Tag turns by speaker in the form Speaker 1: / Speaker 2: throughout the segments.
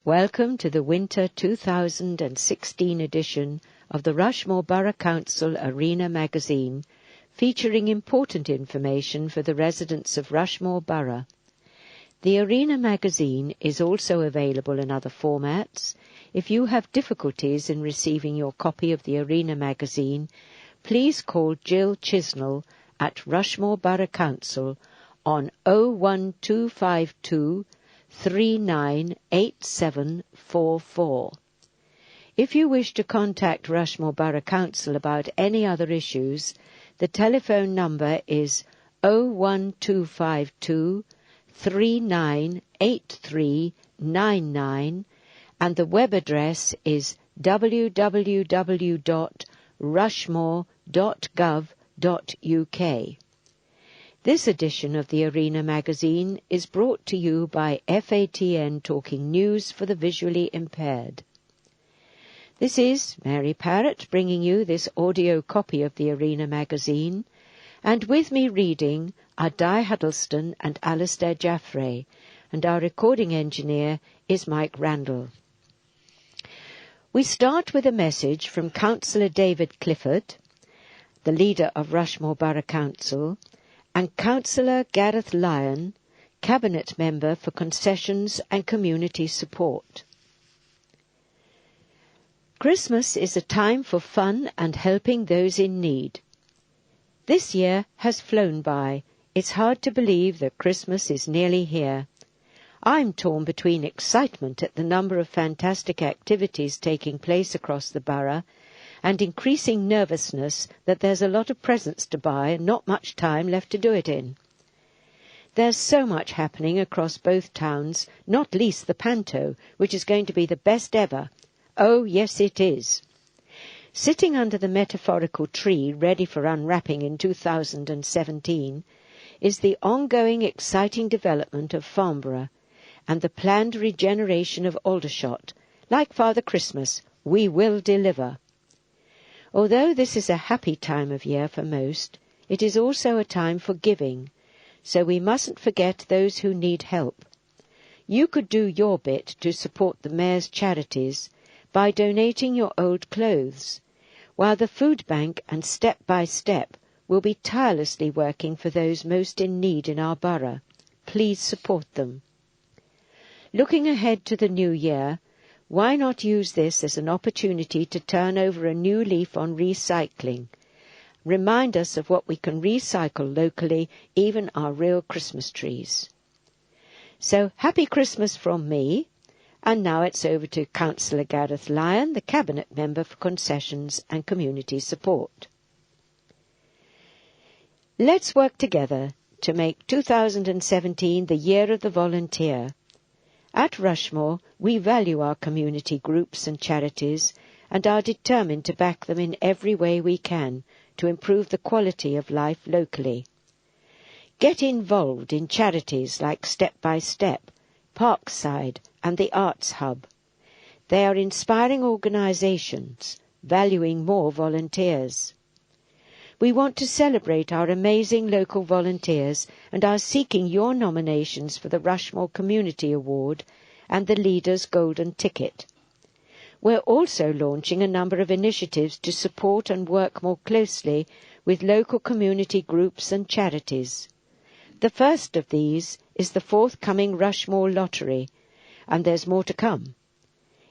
Speaker 1: Welcome to the Winter 2016 edition of the Rushmore Borough Council Arena magazine, featuring important information for the residents of Rushmore Borough. The Arena magazine is also available in other formats. If you have difficulties in receiving your copy of the Arena magazine, please call Jill Chisnell at Rushmore Borough Council on 01252 398744. If you wish to contact Rushmore Borough Council about any other issues, the telephone number is 01252 398399 and the web address is www.rushmore.gov.uk. This edition of the Arena magazine is brought to you by FATN Talking News for the Visually Impaired. This is Mary Parrott bringing you this audio copy of the Arena magazine, and with me reading are Di Huddleston and Alistair Jaffray, and our recording engineer is Mike Randall. We start with a message from Councillor David Clifford, the leader of Rushmore Borough Council, and Councillor Gareth Lyon, Cabinet Member for Concessions and Community Support. Christmas is a time for fun and helping those in need. This year has flown by. It's hard to believe that Christmas is nearly here. I'm torn between excitement at the number of fantastic activities taking place across the borough and increasing nervousness that there's a lot of presents to buy and not much time left to do it in. There's so much happening across both towns, not least the Panto, which is going to be the best ever. Oh, yes, it is. Sitting under the metaphorical tree ready for unwrapping in 2017 is the ongoing exciting development of Farnborough and the planned regeneration of Aldershot. Like Father Christmas, we will deliver. Although this is a happy time of year for most, it is also a time for giving, so we mustn't forget those who need help. You could do your bit to support the Mayor's charities by donating your old clothes, while the food bank and Step by Step will be tirelessly working for those most in need in our borough. Please support them. Looking ahead to the new year, why not use this as an opportunity to turn over a new leaf on recycling? Remind us of what we can recycle locally, even our real Christmas trees. So, happy Christmas from me. And now it's over to Councillor Gareth Lyon, the Cabinet Member for Concessions and Community Support. Let's work together to make 2017 the year of the volunteer. At Rushmore, we value our community groups and charities and are determined to back them in every way we can to improve the quality of life locally. Get involved in charities like Step by Step, Parkside and the Arts Hub. They are inspiring organisations, valuing more volunteers. We want to celebrate our amazing local volunteers and are seeking your nominations for the Rushmore Community Award and the Leader's Golden Ticket. We're also launching a number of initiatives to support and work more closely with local community groups and charities. The first of these is the forthcoming Rushmore Lottery, and there's more to come.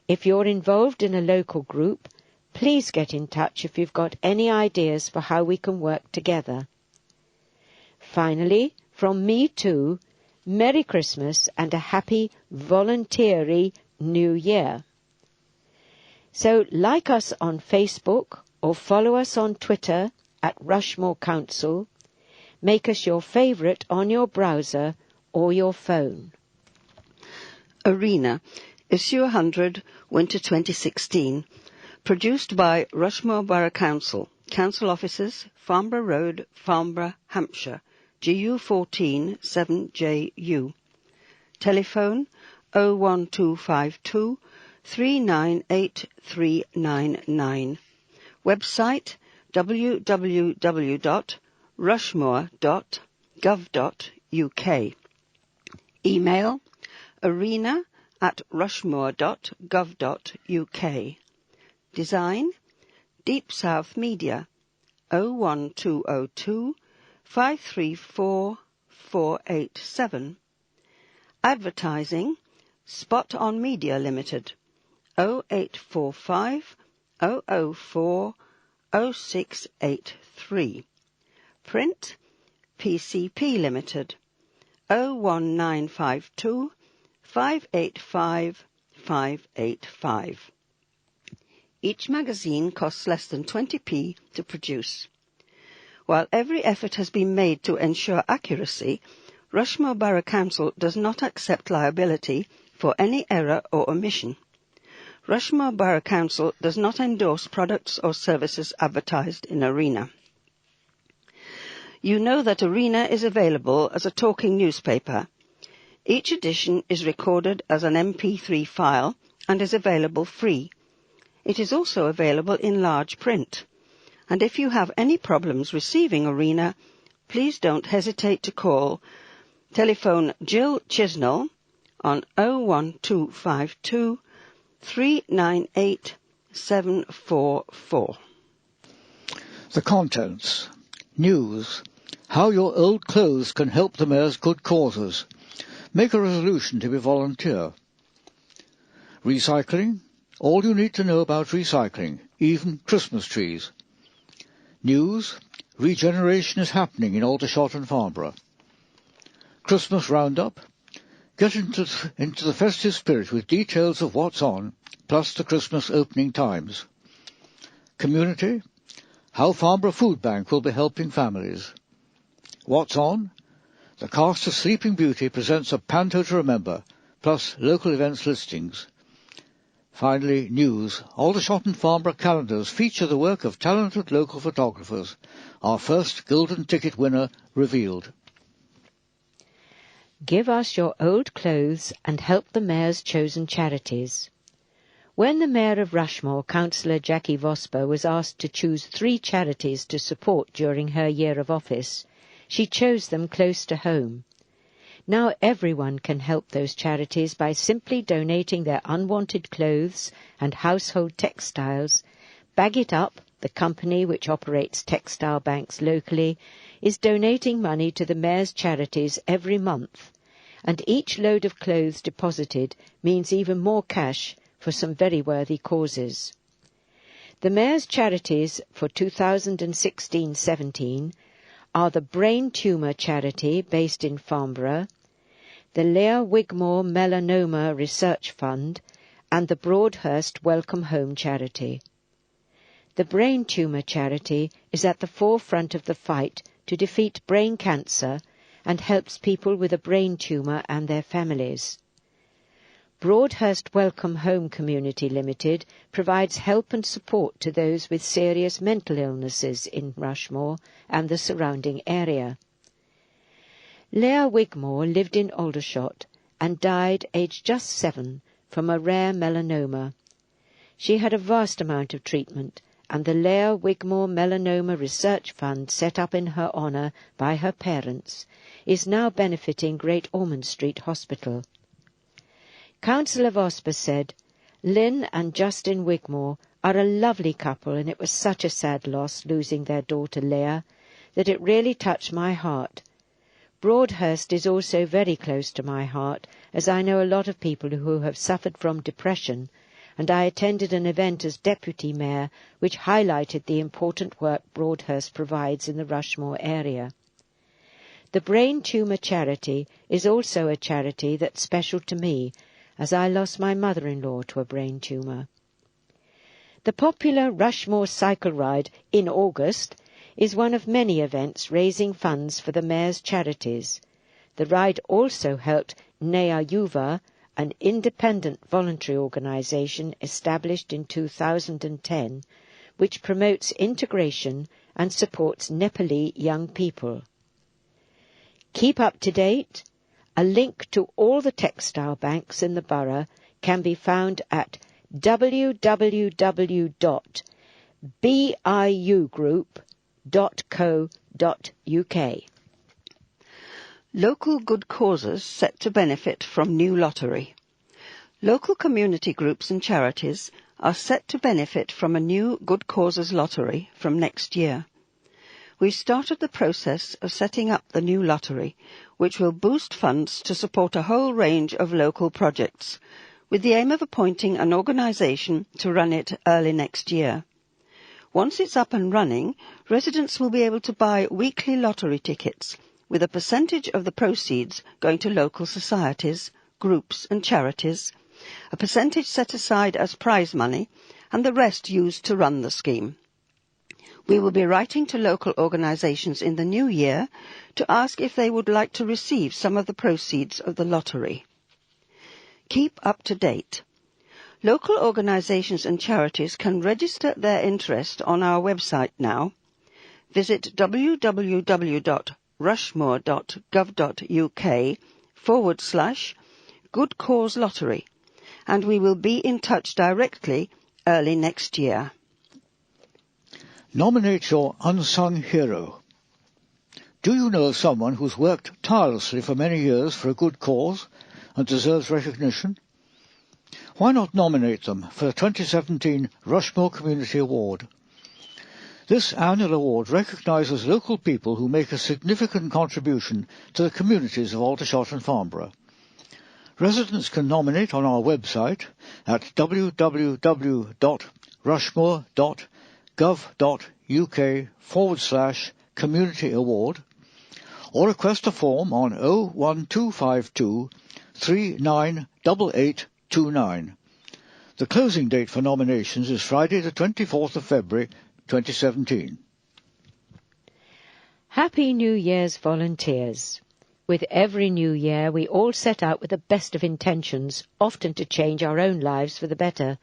Speaker 1: If you're involved in a local group, please get in touch if you've got any ideas for how we can work together. Finally, from me too, Merry Christmas and a happy voluntary New Year. So like us on Facebook or follow us on Twitter at Rushmore Council. Make us your favourite on your browser or your phone.
Speaker 2: Arena, Issue 100, Winter 2016. Produced by Rushmore Borough Council. Council Offices, Farnborough Road, Farnborough, Hampshire, GU 14 7JU. Telephone 01252 398399. Website www.rushmore.gov.uk. Email arena at rushmore.gov.uk. Design Deep South Media 01202 534 487. Advertising Spot On Media Limited 0845 004 0683. Print PCP Limited 01952 585 585. Each magazine costs less than 20p to produce. While every effort has been made to ensure accuracy, Rushmore Borough Council does not accept liability for any error or omission. Rushmore Borough Council does not endorse products or services advertised in Arena. You know that Arena is available as a talking newspaper. Each edition is recorded as an MP3 file and is available free. It is also available in large print. And if you have any problems receiving Arena, please don't hesitate to call. Telephone Jill Chisnell on 01252 398 744.
Speaker 3: The contents. News. How your old clothes can help the Mayor's good causes. Make a resolution to be volunteer. Recycling. All you need to know about recycling, even Christmas trees. News. Regeneration is happening in Aldershot and Farnborough. Christmas Roundup. Get into the festive spirit with details of what's on, plus the Christmas opening times. Community. How Farnborough Food Bank will be helping families. What's on? The cast of Sleeping Beauty presents a Panto to Remember, plus local events listings. Finally, news. Aldershot and Farnborough calendars feature the work of talented local photographers. Our first golden ticket winner revealed.
Speaker 1: Give us your old clothes and help the Mayor's chosen charities. When the Mayor of Rushmore, Councillor Jackie Vosper, was asked to choose 3 charities to support during her year of office, she chose them close to home. Now everyone can help those charities by simply donating their unwanted clothes and household textiles. Bag It Up, the company which operates textile banks locally, is donating money to the Mayor's charities every month, and each load of clothes deposited means even more cash for some very worthy causes. The Mayor's charities for 2016-17 are the Brain Tumour Charity based in Farnborough, the Leah Wigmore Melanoma Research Fund, and the Broadhurst Welcome Home Charity. The Brain Tumour Charity is at the forefront of the fight to defeat brain cancer and helps people with a brain tumour and their families. Broadhurst Welcome Home Community Limited provides help and support to those with serious mental illnesses in Rushmore and the surrounding area. Leah Wigmore lived in Aldershot and died aged just 7 from a rare melanoma. She had a vast amount of treatment, and the Leah Wigmore Melanoma Research Fund, set up in her honour by her parents, is now benefiting Great Ormond Street Hospital. Councillor Vosper said, "Lynn and Justin Wigmore are a lovely couple, and it was such a sad loss, losing their daughter Leah, that it really touched my heart. Broadhurst is also very close to my heart, as I know a lot of people who have suffered from depression, and I attended an event as Deputy Mayor which highlighted the important work Broadhurst provides in the Rushmore area. The Brain Tumour Charity is also a charity that's special to me, as I lost my mother-in-law to a brain tumour. The popular Rushmore cycle ride in August is one of many events raising funds for the Mayor's charities. The ride also helped Naya Yuva, an independent voluntary organisation established in 2010, which promotes integration and supports Nepali young people. Keep up to date. A link to all the textile banks in the borough can be found at www.biugroup.co.uk.
Speaker 2: Local good causes set to benefit from new lottery. Local community groups and charities are set to benefit from a new Good Causes lottery from next year. We've started the process of setting up the new lottery, which will boost funds to support a whole range of local projects, with the aim of appointing an organisation to run it early next year. Once it's up and running, residents will be able to buy weekly lottery tickets, with a percentage of the proceeds going to local societies, groups and charities, a percentage set aside as prize money, and the rest used to run the scheme. We will be writing to local organisations in the new year to ask if they would like to receive some of the proceeds of the lottery. Keep up to date. Local organisations and charities can register their interest on our website now. Visit www.rushmore.gov.uk/Good Cause Lottery, and we will be in touch directly early next year.
Speaker 3: Nominate your unsung hero. Do you know someone who's worked tirelessly for many years for a good cause and deserves recognition? Why not nominate them for the 2017 Rushmore Community Award? This annual award recognises local people who make a significant contribution to the communities of Aldershot and Farnborough. Residents can nominate on our website at www.rushmore.gov.uk/community award, or request a form on 01252 398829. The closing date for nominations is Friday the 24th of February 2017.
Speaker 1: Happy New Year's, volunteers. With every new year, we all set out with the best of intentions, often to change our own lives for the better.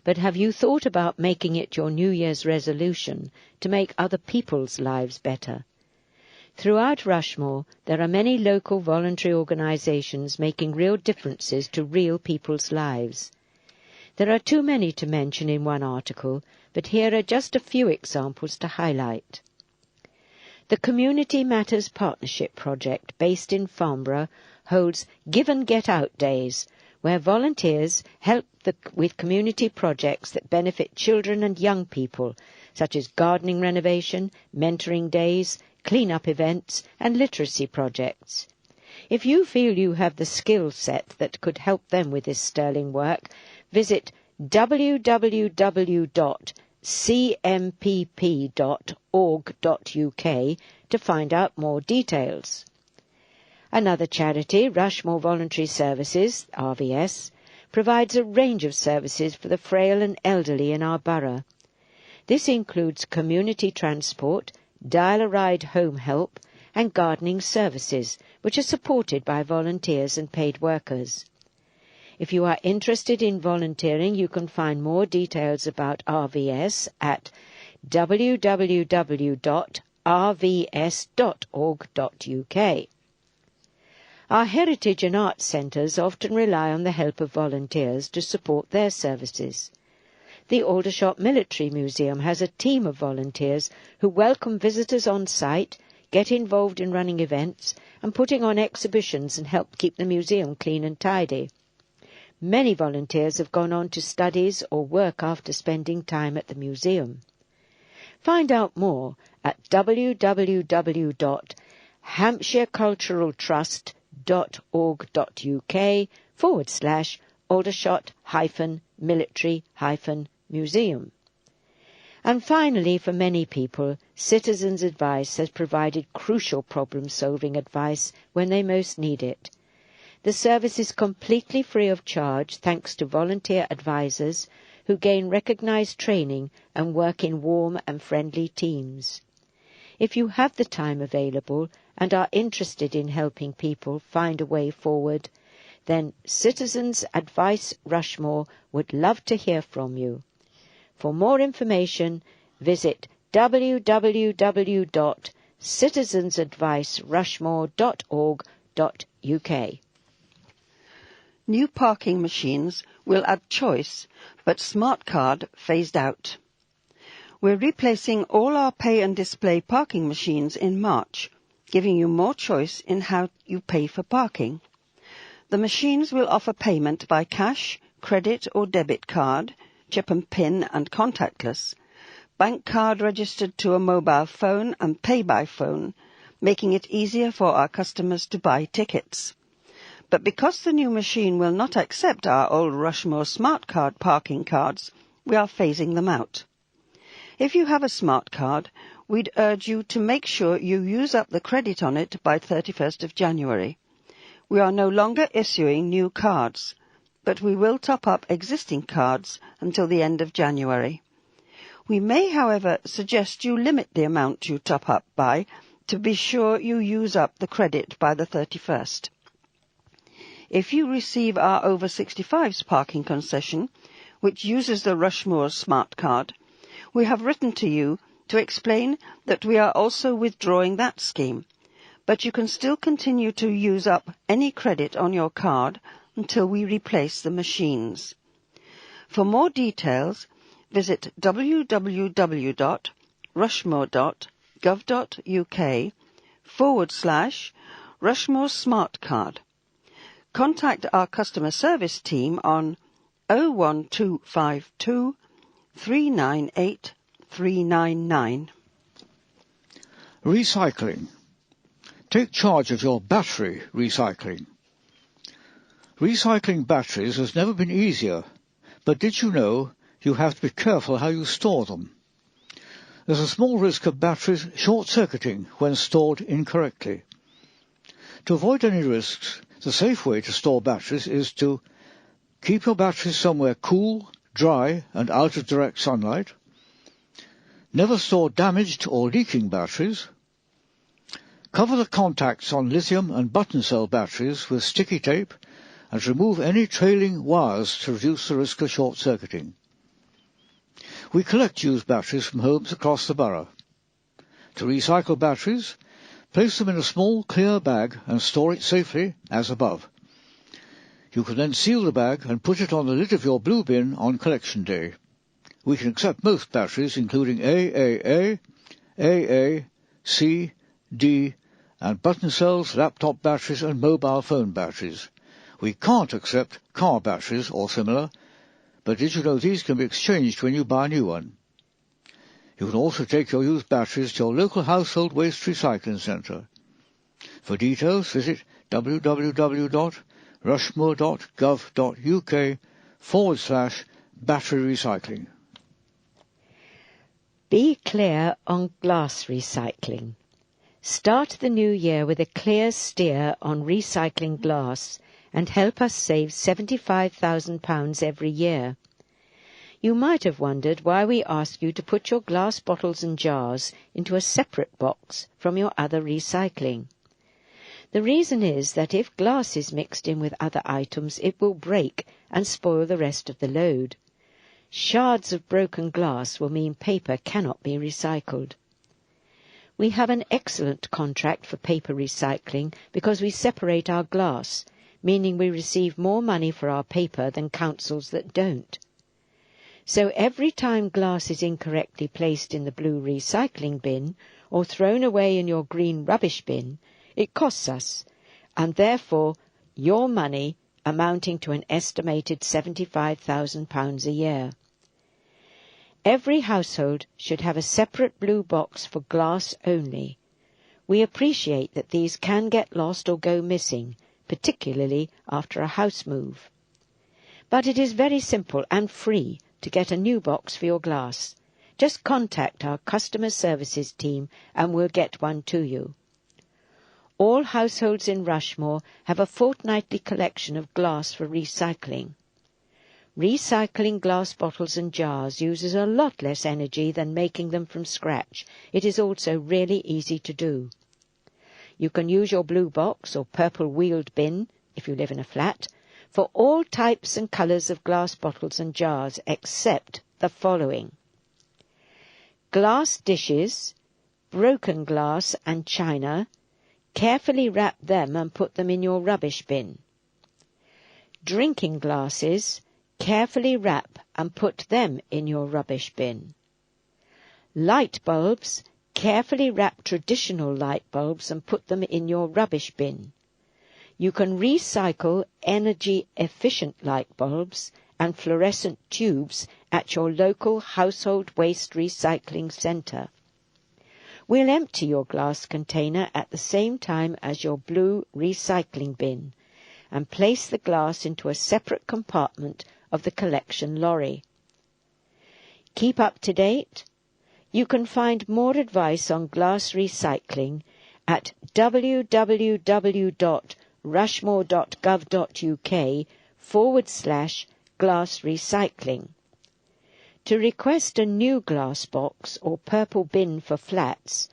Speaker 1: But have you thought about making it your New Year's resolution to make other people's lives better? Throughout Rushmore, there are many local voluntary organisations making real differences to real people's lives. There are too many to mention in one article, but here are just a few examples to highlight. The Community Matters Partnership Project, based in Farnborough, holds Give and Get Out Days, where volunteers help with community projects that benefit children and young people, such as gardening renovation, mentoring days, clean-up events and literacy projects. If you feel you have the skill set that could help them with this sterling work, visit www.cmpp.org.uk to find out more details. Another charity, Rushmore Voluntary Services, RVS, provides a range of services for the frail and elderly in our borough. This includes community transport, dial-a-ride home help and gardening services, which are supported by volunteers and paid workers. If you are interested in volunteering, you can find more details about RVS at www.rvs.org.uk. Our heritage and arts centres often rely on the help of volunteers to support their services. The Aldershot Military Museum has a team of volunteers who welcome visitors on site, get involved in running events and putting on exhibitions and help keep the museum clean and tidy. Many volunteers have gone on to studies or work after spending time at the museum. Find out more at www.hampshireculturaltrust.org.uk/Aldershot-military-museum. And finally, for many people, Citizens Advice has provided crucial problem-solving advice when they most need it. The service is completely free of charge thanks to volunteer advisors who gain recognised training and work in warm and friendly teams. If you have the time available and are interested in helping people find a way forward, then Citizens Advice Rushmore would love to hear from you. For more information, visit www.citizensadvicerushmore.org.uk.
Speaker 2: New parking machines will add choice, but smart card phased out. We're replacing all our pay and display parking machines in March, giving you more choice in how you pay for parking. The machines will offer payment by cash, credit or debit card, chip and pin and contactless, bank card registered to a mobile phone and pay by phone, making it easier for our customers to buy tickets. But because the new machine will not accept our old Rushmore Smart Card parking cards, we are phasing them out. If you have a smart card, we'd urge you to make sure you use up the credit on it by 31st of January. We are no longer issuing new cards, but we will top up existing cards until the end of January. We may, however, suggest you limit the amount you top up by to be sure you use up the credit by the 31st. If you receive our over 65s parking concession, which uses the Rushmore Smart Card, we have written to you to explain that we are also withdrawing that scheme, but you can still continue to use up any credit on your card until we replace the machines. For more details, visit www.rushmore.gov.uk/Rushmore Smart Card. Contact our customer service team on 01252 398 399.
Speaker 3: Recycling. Take charge of your battery recycling. Recycling batteries has never been easier, but did you know you have to be careful how you store them? There's a small risk of batteries short-circuiting when stored incorrectly. To avoid any risks, the safe way to store batteries is to keep your batteries somewhere cool, dry and out of direct sunlight. Never store damaged or leaking batteries. Cover the contacts on lithium and button cell batteries with sticky tape and remove any trailing wires to reduce the risk of short-circuiting. We collect used batteries from homes across the borough. To recycle batteries, place them in a small clear bag and store it safely as above. You can then seal the bag and put it on the lid of your blue bin on collection day. We can accept most batteries including AAA, AA, C, D and button cells, laptop batteries and mobile phone batteries. We can't accept car batteries or similar, but did you know these can be exchanged when you buy a new one? You can also take your used batteries to your local household waste recycling centre. For details, visit www.rushmore.gov.uk/battery recycling.
Speaker 1: Be clear on glass recycling. Start the new year with a clear steer on recycling glass and help us save £75,000 every year. You might have wondered why we ask you to put your glass bottles and jars into a separate box from your other recycling. The reason is that if glass is mixed in with other items, it will break and spoil the rest of the load. Shards of broken glass will mean paper cannot be recycled. We have an excellent contract for paper recycling because we separate our glass, meaning we receive more money for our paper than councils that don't. So every time glass is incorrectly placed in the blue recycling bin or thrown away in your green rubbish bin, it costs us, and therefore your money amounting to an estimated £75,000 a year. Every household should have a separate blue box for glass only. We appreciate that these can get lost or go missing, particularly after a house move. But it is very simple and free to get a new box for your glass. Just contact our customer services team and we'll get one to you. All households in Rushmore have a fortnightly collection of glass for recycling. Recycling glass bottles and jars uses a lot less energy than making them from scratch. It is also really easy to do. You can use your blue box or purple wheeled bin, if you live in a flat, for all types and colours of glass bottles and jars except the following: glass dishes, broken glass and china. Carefully wrap them and put them in your rubbish bin. Drinking glasses, carefully wrap and put them in your rubbish bin. Light bulbs, carefully wrap traditional light bulbs and put them in your rubbish bin. You can recycle energy-efficient light bulbs and fluorescent tubes at your local household waste recycling centre. We'll empty your glass container at the same time as your blue recycling bin and place the glass into a separate compartment of the collection lorry. Keep up to date? You can find more advice on glass recycling at www.rushmore.gov.uk/glass recycling. To request a new glass box or purple bin for flats,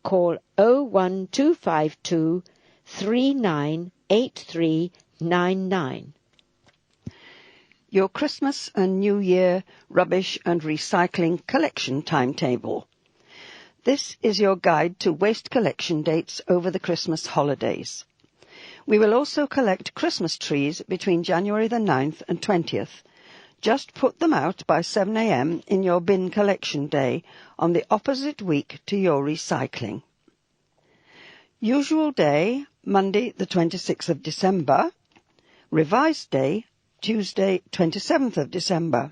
Speaker 1: call 01252 398399.
Speaker 2: Your Christmas and New Year rubbish and recycling collection timetable. This is your guide to waste collection dates over the Christmas holidays. We will also collect Christmas trees between January the 9th and 20th. Just put them out by 7 a.m. in your bin collection day on the opposite week to your recycling. Usual day, Monday the 26th of December. Revised day, Tuesday 27th of December.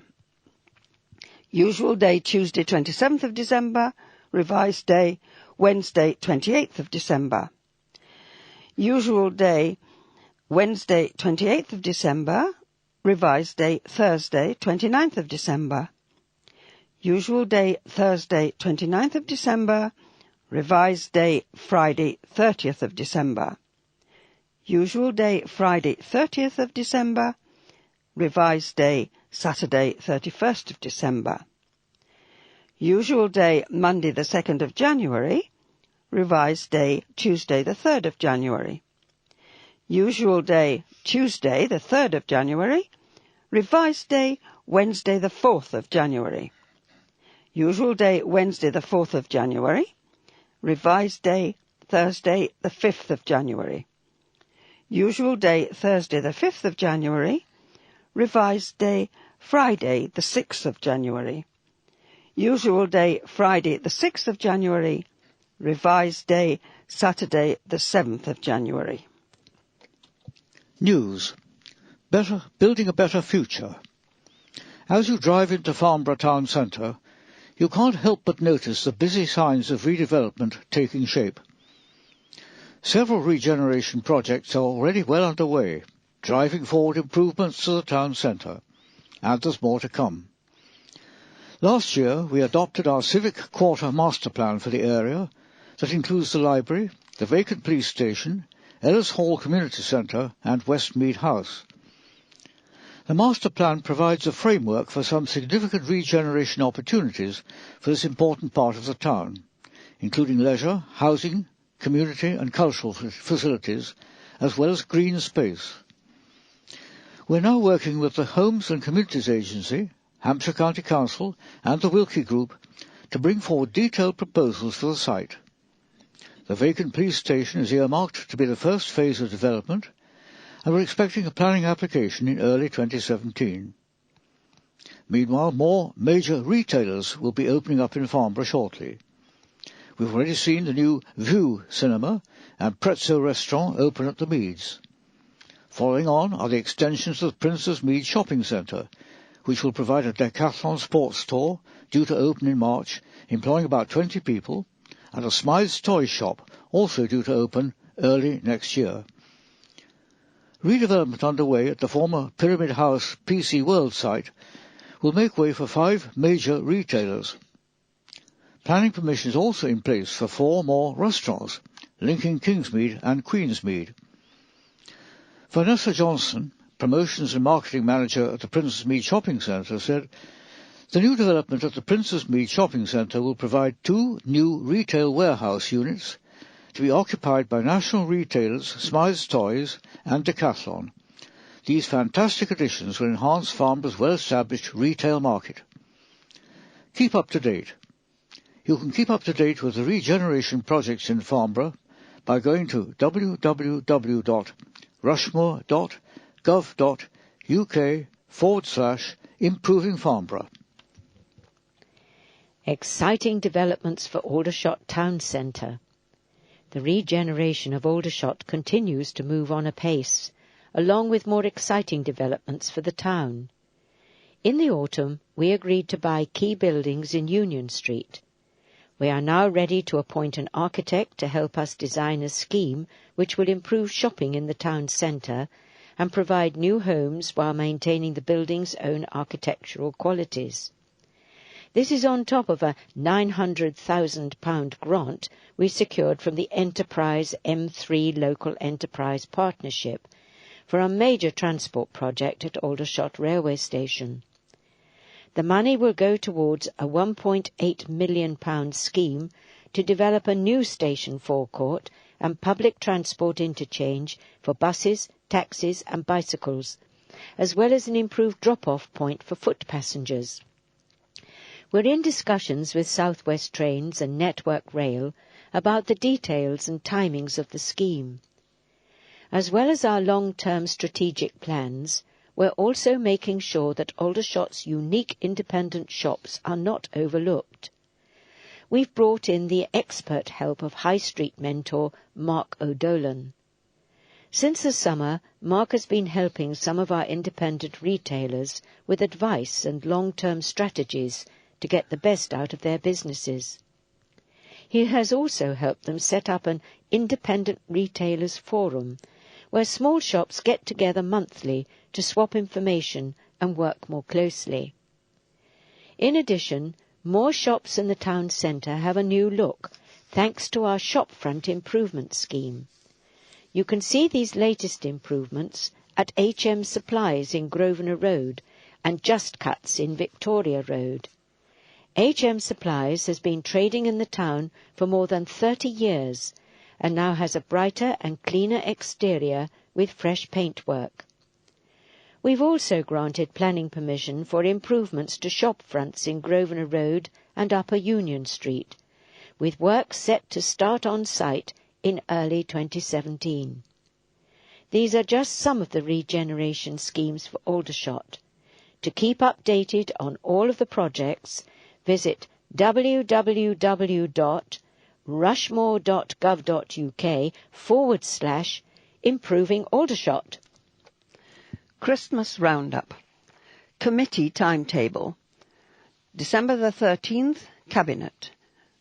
Speaker 2: Usual day, Tuesday 27th of December. Revised day, Wednesday 28th of December. Usual day, Wednesday 28th of December. Revised day, Thursday 29th of December. Usual day, Thursday 29th of December. Revised day, Friday 30th of December. Usual day, Friday 30th of December. Revised day, Saturday 31st of December. Usual day, Monday the 2nd of January. Revised day, Tuesday the 3rd of January. Usual day, Tuesday the 3rd of January. Revised day, Wednesday the 4th of January. Usual day, Wednesday the 4th of January. Revised day, Thursday the 5th of January. Usual day, Thursday the 5th of January. Revised day, Friday the 6th of January. Usual day, Friday the 6th of January. Revised day, Saturday the 7th of January.
Speaker 3: News. Building a better future. As you drive into Farnborough town centre, you can't help but notice the busy signs of redevelopment taking shape. Several regeneration projects are already well underway, driving forward improvements to the town centre, and there's more to come. Last year we adopted our civic quarter master plan for the area that includes the library, the vacant police station, Ellis Hall Community Centre and Westmead House. The master plan provides a framework for some significant regeneration opportunities for this important part of the town, including leisure, housing, community and cultural facilities, as well as green space. We're now working with the Homes and Communities Agency, Hampshire County Council and the Wilkie Group to bring forward detailed proposals for the site. The vacant police station is earmarked to be the first phase of development, and we're expecting a planning application in early 2017. Meanwhile, more major retailers will be opening up in Farnborough shortly. We've already seen the new View Cinema and Prezzo Restaurant open at the Meads. Following on are the extensions of the Prince's Mead Shopping Centre, which will provide a decathlon sports store due to open in March, employing about 20 people, and a Smythe's Toy Shop, also due to open early next year. Redevelopment underway at the former Pyramid House PC World site will make way for 5 major retailers. Planning permission is also in place for 4 more restaurants, linking Kingsmead and Queensmead. Vanessa Johnson, Promotions and Marketing Manager at the Prince's Mead Shopping Centre, said, "The new development at the Prince's Mead Shopping Centre will provide 2 new retail warehouse units to be occupied by national retailers Smythe's Toys and Decathlon. These fantastic additions will enhance Farnborough's well-established retail market." Keep up to date. You can keep up to date with the regeneration projects in Farnborough by going to www.rushmore.gov.uk/improving Farnborough.
Speaker 1: Exciting developments for Aldershot Town Centre. The regeneration of Aldershot continues to move on apace, along with more exciting developments for the town. In the autumn, we agreed to buy key buildings in Union Street. We are now ready to appoint an architect to help us design a scheme which will improve shopping in the town centre and provide new homes while maintaining the building's own architectural qualities. This is on top of a £900,000 grant we secured from the Enterprise M3 Local Enterprise Partnership for a major transport project at Aldershot Railway Station. The money will go towards a £1.8 million scheme to develop a new station forecourt and public transport interchange for buses, taxis and bicycles, as well as an improved drop-off point for foot passengers. We're in discussions with South West Trains and Network Rail about the details and timings of the scheme. As well as our long-term strategic plans, we're also making sure that Aldershot's unique independent shops are not overlooked. We've brought in the expert help of High Street mentor Mark O'Dolan. Since the summer, Mark has been helping some of our independent retailers with advice and long-term strategies to get the best out of their businesses. He has also helped them set up an independent retailers forum, where small shops get together monthly to swap information and work more closely. In addition, more shops in the town centre have a new look, thanks to our shopfront improvement scheme. You can see these latest improvements at HM Supplies in Grosvenor Road and Just Cuts in Victoria Road. HM Supplies has been trading in the town for more than 30 years and now has a brighter and cleaner exterior with fresh paintwork. We've also granted planning permission for improvements to shop fronts in Grosvenor Road and Upper Union Street, with work set to start on site in early 2017. These are just some of the regeneration schemes for Aldershot. To keep updated on all of the projects, visit www.rushmore.gov.uk/Improving Aldershot.
Speaker 2: Christmas Roundup. Committee timetable. December the 13th, Cabinet.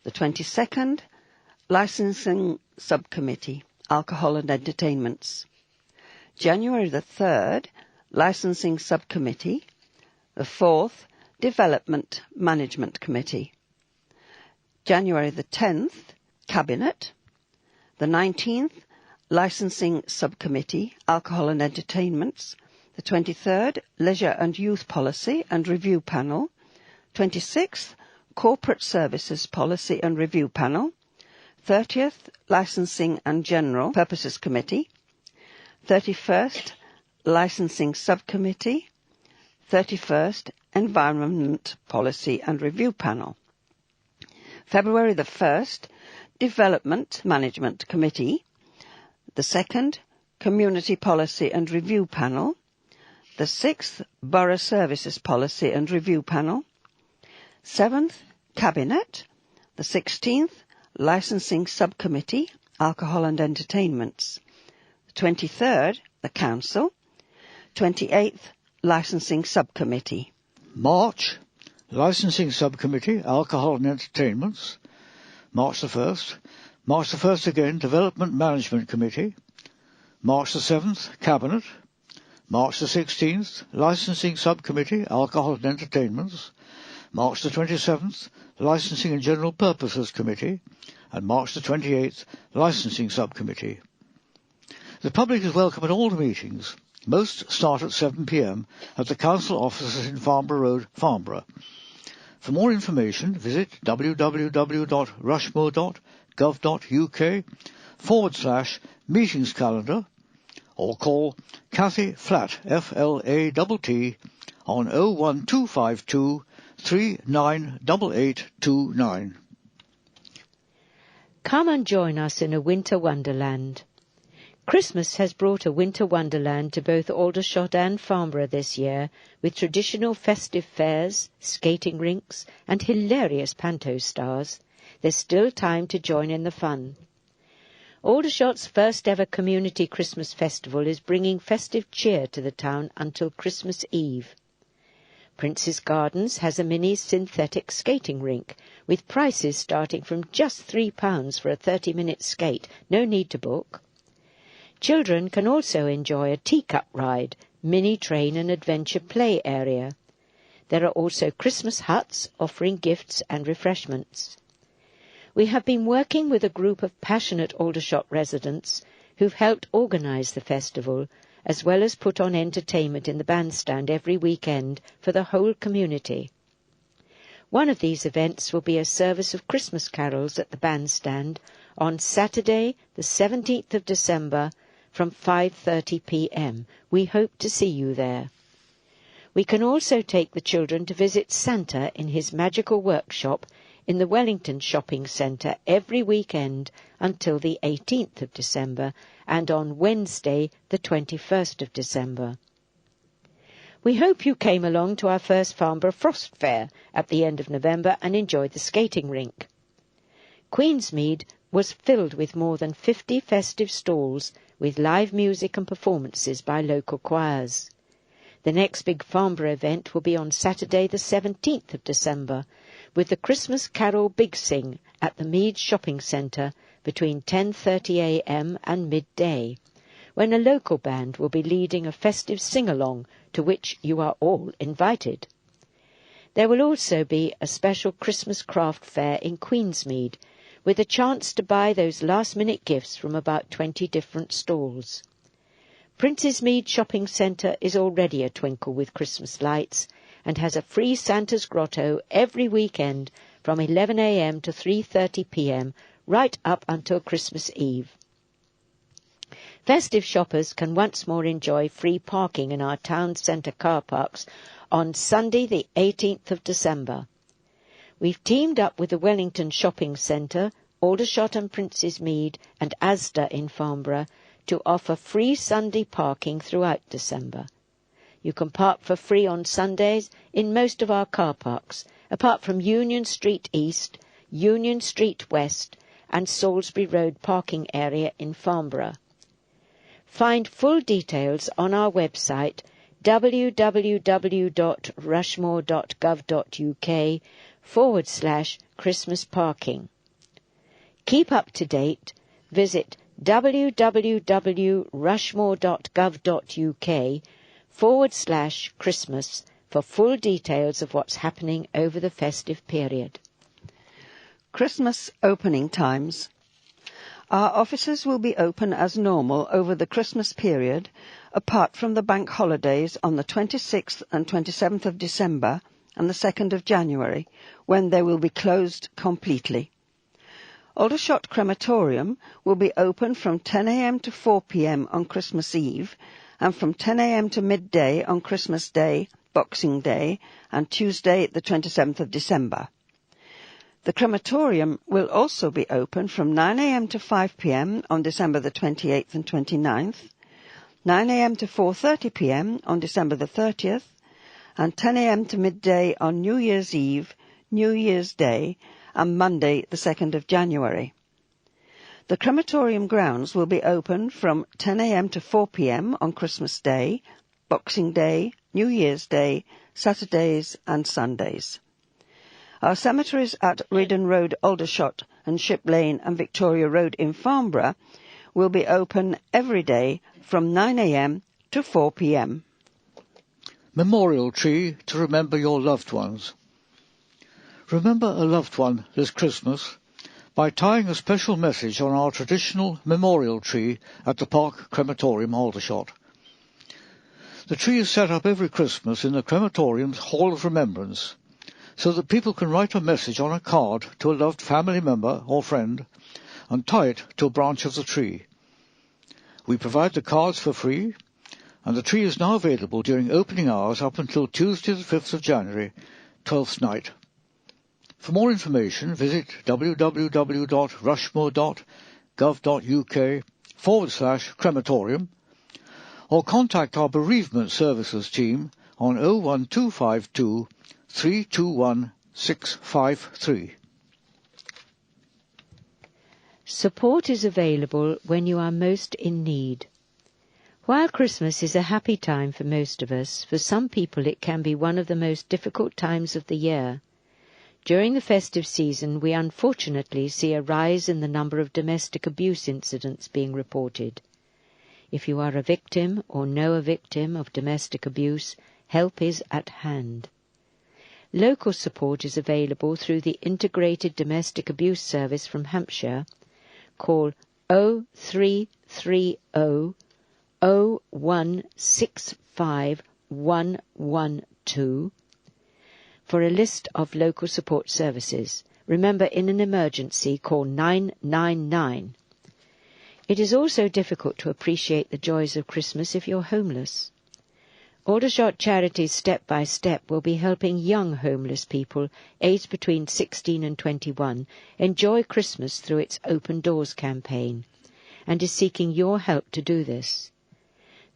Speaker 2: The 22nd, Licensing Subcommittee, Alcohol and Entertainments. January the 3rd, Licensing Subcommittee. The 4th, Development Management Committee. January the 10th, Cabinet. The 19th, Licensing Subcommittee, Alcohol and Entertainments. The 23rd, Leisure and Youth Policy and Review Panel. 26th, Corporate Services Policy and Review Panel. 30th, Licensing and General Purposes Committee. 31st, Licensing Subcommittee. 31st, Environment Policy and Review Panel. February the 1st, Development Management Committee. The 2nd, Community Policy and Review Panel. The 6th, Borough Services Policy and Review Panel. 7th, Cabinet. The 16th, Licensing Subcommittee, Alcohol and Entertainments. The 23rd, the Council. 28th, Licensing Subcommittee.
Speaker 3: March, Licensing Subcommittee, Alcohol and Entertainments. March the 1st. March the 1st again, Development Management Committee. March the 7th, Cabinet. March the 16th, Licensing Subcommittee, Alcohol and Entertainments. March the 27th, Licensing and General Purposes Committee. And March the 28th, Licensing Subcommittee. The public is welcome at all the meetings. Most start at 7 p.m. at the Council offices in Farnborough Road, Farnborough. For more information, visit www.rushmore.gov.uk/meetings calendar or call Cathy Flatt, F-L-A-T-T, on 01252 398829.
Speaker 1: Come and join us in a winter wonderland. Christmas has brought a winter wonderland to both Aldershot and Farnborough this year, with traditional festive fairs, skating rinks and hilarious panto stars. There's still time to join in the fun. Aldershot's first ever community Christmas festival is bringing festive cheer to the town until Christmas Eve. Prince's Gardens has a mini synthetic skating rink with prices starting from just £3 for a 30-minute skate. No need to book. Children can also enjoy a teacup ride, mini train and adventure play area. There are also Christmas huts offering gifts and refreshments. We have been working with a group of passionate Aldershot residents who've helped organise the festival, as well as put on entertainment in the bandstand every weekend for the whole community. One of these events will be a service of Christmas carols at the bandstand on Saturday, the 17th of December, from 5:30 p.m. We hope to see you there. We can also take the children to visit Santa in his magical workshop in the Wellington Shopping Centre every weekend until the 18th of December and on Wednesday, the 21st of December. We hope you came along to our first Farnborough Frost Fair at the end of November and enjoyed the skating rink. Queensmead was filled with more than 50 festive stalls with live music and performances by local choirs. The next big Farnborough event will be on Saturday the 17th of December with the Christmas Carol Big Sing at the Meads Shopping Centre between 10:30 a.m. and midday, when a local band will be leading a festive sing-along to which you are all invited. There will also be a special Christmas craft fair in Queensmead with a chance to buy those last-minute gifts from about 20 different stalls. Prince's Mead Shopping Centre is already a twinkle with Christmas lights and has a free Santa's Grotto every weekend from 11 a.m. to 3:30 p.m. right up until Christmas Eve. Festive shoppers can once more enjoy free parking in our town centre car parks on Sunday the 18th of December. We've teamed up with the Wellington Shopping Centre, Aldershot and Prince's Mead and Asda in Farnborough to offer free Sunday parking throughout December. You can park for free on Sundays in most of our car parks, apart from Union Street East, Union Street West and Salisbury Road parking area in Farnborough. Find full details on our website www.rushmore.gov.uk/Christmas parking. Keep up to date. Visit www.rushmore.gov.uk/Christmas for full details of what's happening over the festive period.
Speaker 2: Christmas opening times. Our offices will be open as normal over the Christmas period, apart from the bank holidays on the 26th and 27th of December and the 2nd of January, when they will be closed completely. Aldershot Crematorium will be open from 10 a.m. to 4 p.m. on Christmas Eve and from 10 a.m. to midday on Christmas Day, Boxing Day and Tuesday the 27th of December. The crematorium will also be open from 9 a.m. to 5 p.m. on December the 28th and 29th, 9 a.m. to 4:30 p.m. on December the 30th, and 10 a.m. to midday on New Year's Eve, New Year's Day, and Monday the 2nd of January. The crematorium grounds will be open from 10 a.m. to 4 p.m. on Christmas Day, Boxing Day, New Year's Day, Saturdays and Sundays. Our cemeteries at Reedon Road, Aldershot, and Ship Lane and Victoria Road in Farnborough will be open every day from 9 a.m. to 4 p.m.
Speaker 3: Memorial tree to remember your loved ones. Remember a loved one this Christmas by tying a special message on our traditional memorial tree at the Park Crematorium, Aldershot. The tree is set up every Christmas in the crematorium's Hall of Remembrance, so that people can write a message on a card to a loved family member or friend and tie it to a branch of the tree. We provide the cards for free, and the tree is now available during opening hours up until Tuesday the 5th of January, 12th night. For more information, visit www.rushmore.gov.uk/crematorium or contact our bereavement services team on 01252 321 653.
Speaker 1: Support is available when you are most in need. While Christmas is a happy time for most of us, for some people it can be one of the most difficult times of the year. During the festive season, we unfortunately see a rise in the number of domestic abuse incidents being reported. If you are a victim or know a victim of domestic abuse, help is at hand. Local support is available through the Integrated Domestic Abuse Service from Hampshire. Call 0330 0165 112 for a list of local support services. Remember, in an emergency, call 999. It is also difficult to appreciate the joys of Christmas if you're homeless. Aldershot Charities Step by Step will be helping young homeless people aged between 16 and 21 enjoy Christmas through its Open Doors campaign, and is seeking your help to do this.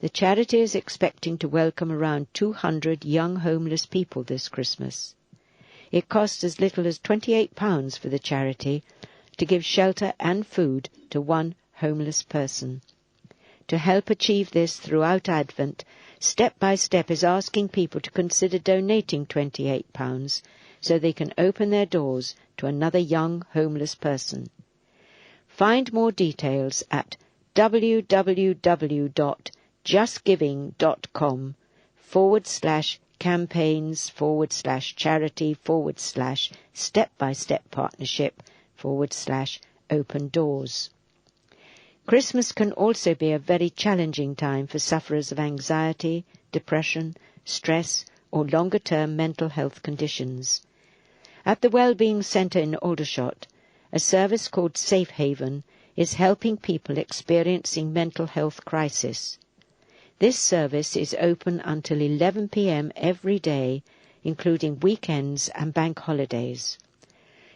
Speaker 1: The charity is expecting to welcome around 200 young homeless people this Christmas. It costs as little as £28 for the charity to give shelter and food to one homeless person. To help achieve this throughout Advent, Step by Step is asking people to consider donating £28 so they can open their doors to another young homeless person. Find more details at www.justgiving.com/campaigns/charity/step-by-step-partnership/open doors. Christmas can also be a very challenging time for sufferers of anxiety, depression, stress, or longer-term mental health conditions. At the Wellbeing Centre in Aldershot, a service called Safe Haven is helping people experiencing mental health crisis. This service is open until 11 p.m. every day, including weekends and bank holidays.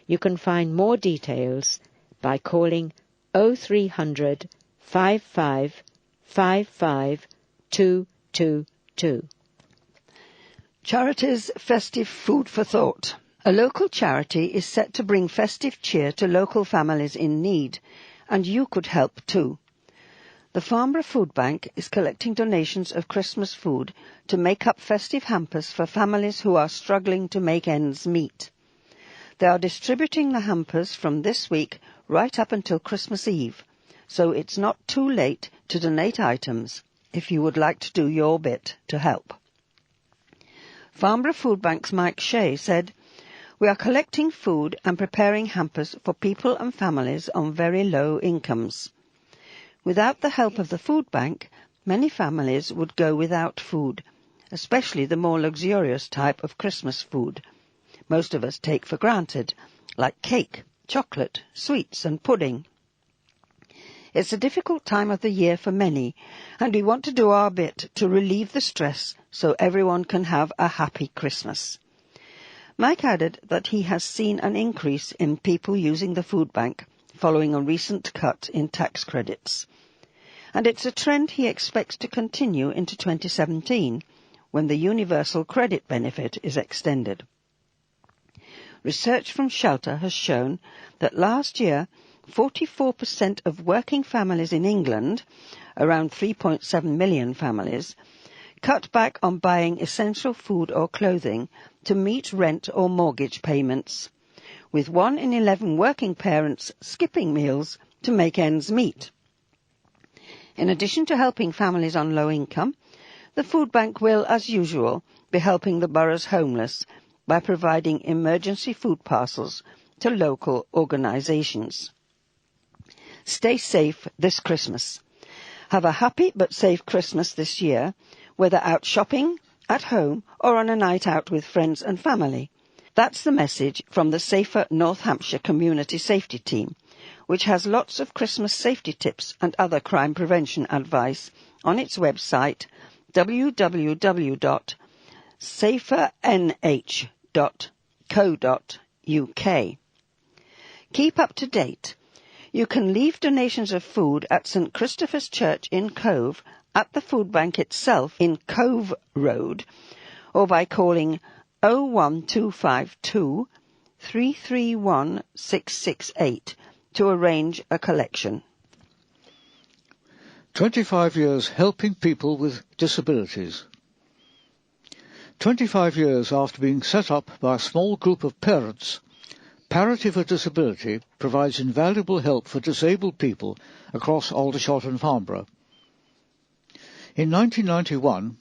Speaker 1: You can find more details by calling 0300 55 55 222.
Speaker 2: Charities Festive Food for Thought. A local charity is set to bring festive cheer to local families in need, and you could help too. The Farnborough Food Bank is collecting donations of Christmas food to make up festive hampers for families who are struggling to make ends meet. They are distributing the hampers from this week right up until Christmas Eve, so it's not too late to donate items if you would like to do your bit to help. Farnborough Food Bank's Mike Shea said, "We are collecting food and preparing hampers for people and families on very low incomes. Without the help of the food bank, many families would go without food, especially the more luxurious type of Christmas food most of us take for granted, like cake, chocolate, sweets and pudding. It's a difficult time of the year for many, and we want to do our bit to relieve the stress so everyone can have a happy Christmas." Mike added that he has seen an increase in people using the food bank following a recent cut in tax credits. And it's a trend he expects to continue into 2017, when the universal credit benefit is extended. Research from Shelter has shown that last year, 44% of working families in England, around 3.7 million families, cut back on buying essential food or clothing to meet rent or mortgage payments, with 1 in 11 working parents skipping meals to make ends meet. In addition to helping families on low income, the food bank will, as usual, be helping the borough's homeless by providing emergency food parcels to local organisations. Stay safe this Christmas. Have a happy but safe Christmas this year, whether out shopping, at home or on a night out with friends and family. That's the message from the Safer North Hampshire Community Safety Team, which has lots of Christmas safety tips and other crime prevention advice on its website www.safernh.co.uk. Keep up to date. You can leave donations of food at St Christopher's Church in Cove, at the food bank itself in Cove Road, or by calling 01252 331 668 to arrange a collection.
Speaker 3: 25 years helping people with disabilities. 25 years after being set up by a small group of parents, Parative A Disability provides invaluable help for disabled people across Aldershot and Farnborough. In 1991,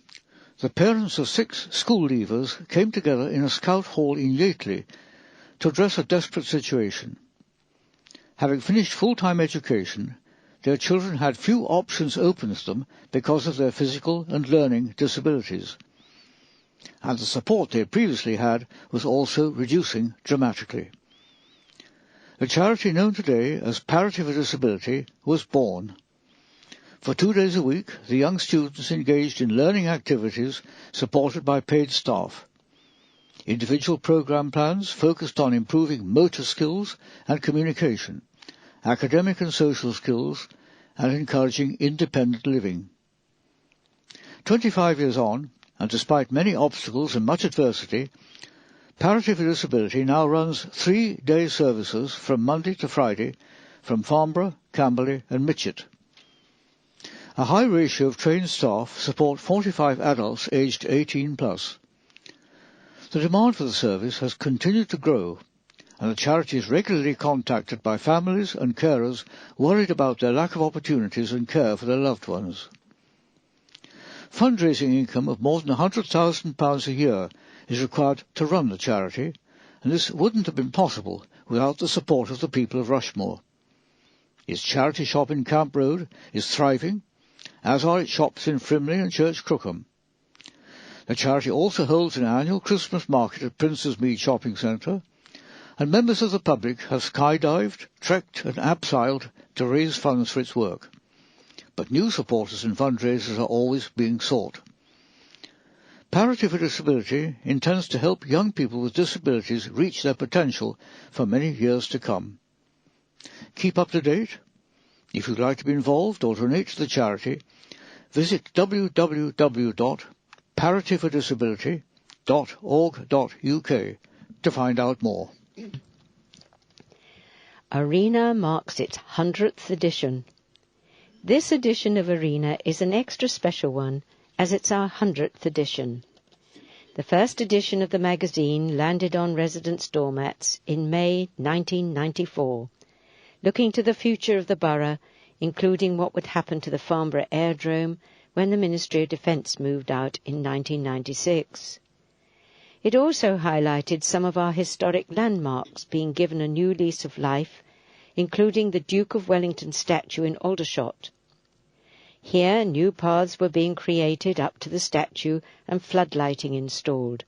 Speaker 3: the parents of 6 school leavers came together in a scout hall in Yateley to address a desperate situation. Having finished full-time education, their children had few options open to them because of their physical and learning disabilities, and the support they previously had was also reducing dramatically. A charity known today as Parative A Disability was born. For 2 days a week, the young students engaged in learning activities supported by paid staff. Individual program plans focused on improving motor skills and communication, academic and social skills, and encouraging independent living. 25 years on, and despite many obstacles and much adversity, Parative A Disability now runs 3-day services from Monday to Friday from Farnborough, Camberley and Mitchett. A high ratio of trained staff support 45 adults aged 18 plus. The demand for the service has continued to grow, and the charity is regularly contacted by families and carers worried about their lack of opportunities and care for their loved ones. Fundraising income of more than £100,000 a year is required to run the charity, and this wouldn't have been possible without the support of the people of Rushmore. Its charity shop in Camp Road is thriving, as are its shops in Frimley and Church Crookham. The charity also holds an annual Christmas market at Prince's Mead Shopping Centre, and members of the public have skydived, trekked and abseiled to raise funds for its work. But new supporters and fundraisers are always being sought. Parative A Disability intends to help young people with disabilities reach their potential for many years to come. Keep up to date. If you'd like to be involved or donate to the charity, visit www.parativeadisability.org.uk to find out more.
Speaker 1: Arena marks its 100th edition. This edition of Arena is an extra special one, as it's our 100th edition. The first edition of the magazine landed on residents' doormats in May 1994, looking to the future of the borough, including what would happen to the Farnborough Aerodrome when the Ministry of Defence moved out in 1996. It also highlighted some of our historic landmarks being given a new lease of life, including the Duke of Wellington statue in Aldershot. Here, new paths were being created up to the statue and floodlighting installed.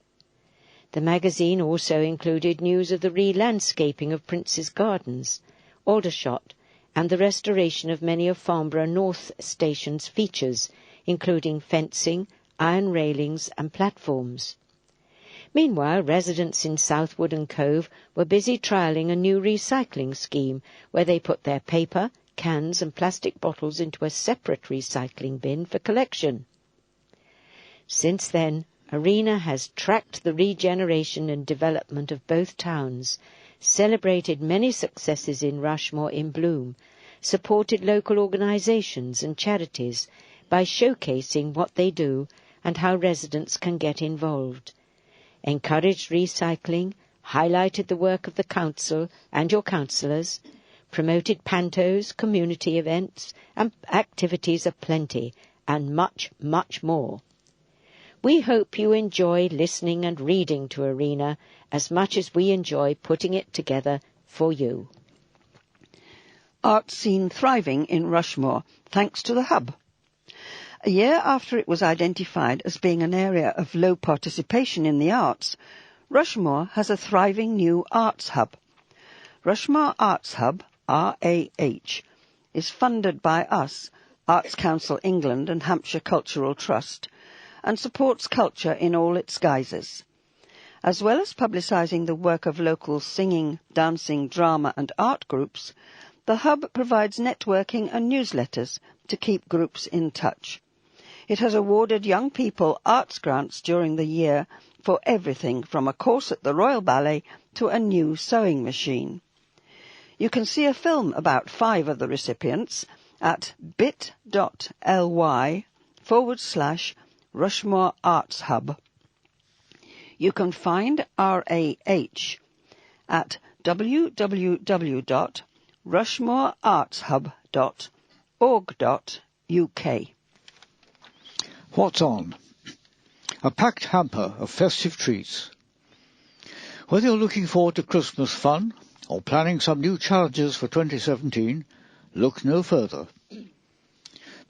Speaker 1: The magazine also included news of the re-landscaping of Prince's Gardens, Aldershot, and the restoration of many of Farnborough North Station's features, including fencing, iron railings and platforms. Meanwhile, residents in Southwood and Cove were busy trialling a new recycling scheme where they put their paper, cans and plastic bottles into a separate recycling bin for collection. Since then, Arena has tracked the regeneration and development of both towns, celebrated many successes in Rushmore in bloom, supported local organisations and charities by showcasing what they do and how residents can get involved, encouraged recycling, highlighted the work of the council and your councillors, promoted pantos, community events and activities aplenty, and much, much more. We hope you enjoy listening and reading to Arena as much as we enjoy putting it together for you.
Speaker 2: Art scene thriving in Rushmore, thanks to the Hub. A year after it was identified as being an area of low participation in the arts, Rushmore has a thriving new arts hub. Rushmore Arts Hub, RAH, is funded by us, Arts Council England and Hampshire Cultural Trust, and supports culture in all its guises. As well as publicising the work of local singing, dancing, drama and art groups, the Hub provides networking and newsletters to keep groups in touch. It has awarded young people arts grants during the year for everything from a course at the Royal Ballet to a new sewing machine. You can see a film about 5 of the recipients at bit.ly/Rushmore Arts Hub. You can find RAH at www.rushmoreartshub.org.uk.
Speaker 3: What's on? A packed hamper of festive treats. Whether you're looking forward to Christmas fun or planning some new challenges for 2017, look no further.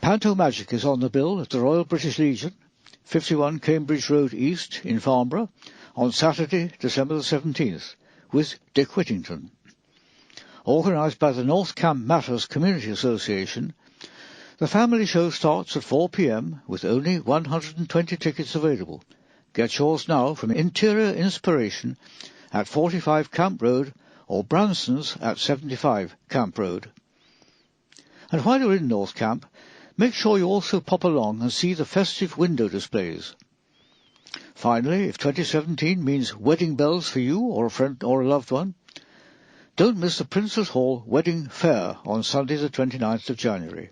Speaker 3: Panto Magic is on the bill at the Royal British Legion, 51 Cambridge Road East in Farnborough, on Saturday, December the 17th, with Dick Whittington. Organised by the North Camp Matters Community Association, the family show starts at 4 p.m. with only 120 tickets available. Get yours now from Interior Inspiration at 45 Camp Road or Branson's at 75 Camp Road. And while you're in North Camp, make sure you also pop along and see the festive window displays. Finally, if 2017 means wedding bells for you or a friend or a loved one, don't miss the Princess Hall Wedding Fair on Sunday the 29th of January.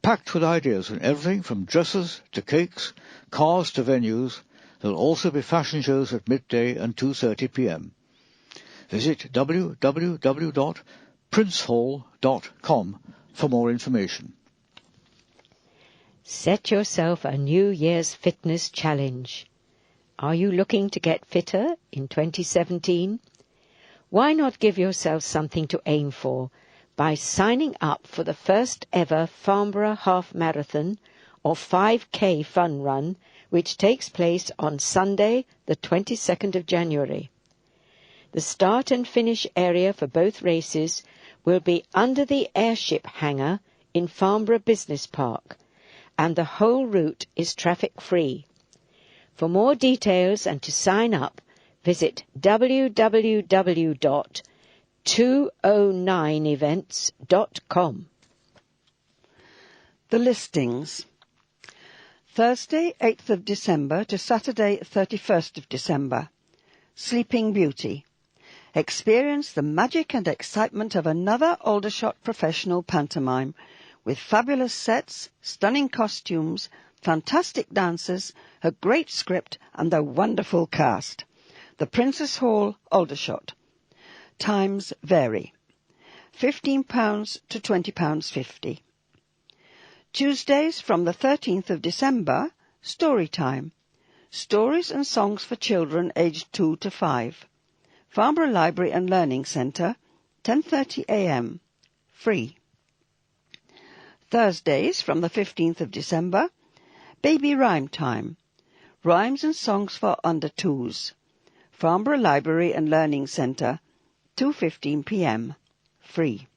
Speaker 3: Packed with ideas on everything from dresses to cakes, cars to venues, there'll also be fashion shows at midday and 2:30 p.m. Visit www.princehall.com for more information.
Speaker 1: Set yourself a New Year's fitness challenge. Are you looking to get fitter in 2017? Why not give yourself something to aim for by signing up for the first ever Farnborough Half Marathon or 5K fun run, which takes place on Sunday, the 22nd of January. The start and finish area for both races will be under the airship hangar in Farnborough Business Park, and the whole route is traffic-free. For more details and to sign up, visit www.209events.com.
Speaker 2: The listings. Thursday, 8th of December to Saturday, 31st of December. Sleeping Beauty. Experience the magic and excitement of another Aldershot professional pantomime with fabulous sets, stunning costumes, fantastic dancers, a great script and a wonderful cast. The Princess Hall, Aldershot. Times vary. £15 to £20.50. Tuesdays from the 13th of December, Story Time. Stories and songs for children aged 2 to 5. Farnborough Library and Learning Centre, 10:30 a.m. Free. Thursdays from the 15th of December, Baby Rhyme Time. Rhymes and songs for under 2s. Farnborough Library and Learning Centre, 2:15 p.m. Free.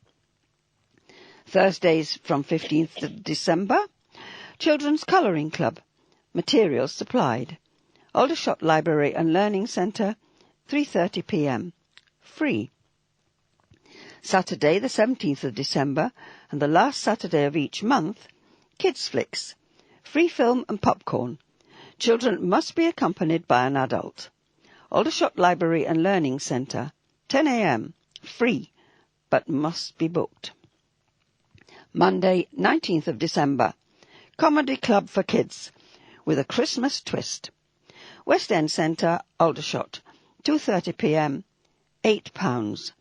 Speaker 2: Thursdays from 15th of December, Children's Colouring Club. Materials supplied. Aldershot Library and Learning Centre, 3:30 p.m. Free. Saturday the 17th of December and the last Saturday of each month, Kids Flicks. Free film and popcorn. Children must be accompanied by an adult. Aldershot Library and Learning Centre, 10 a.m. Free, but must be booked. Monday, 19th of December, Comedy Club for Kids, with a Christmas twist. West End Centre, Aldershot, 2:30 p.m, £8,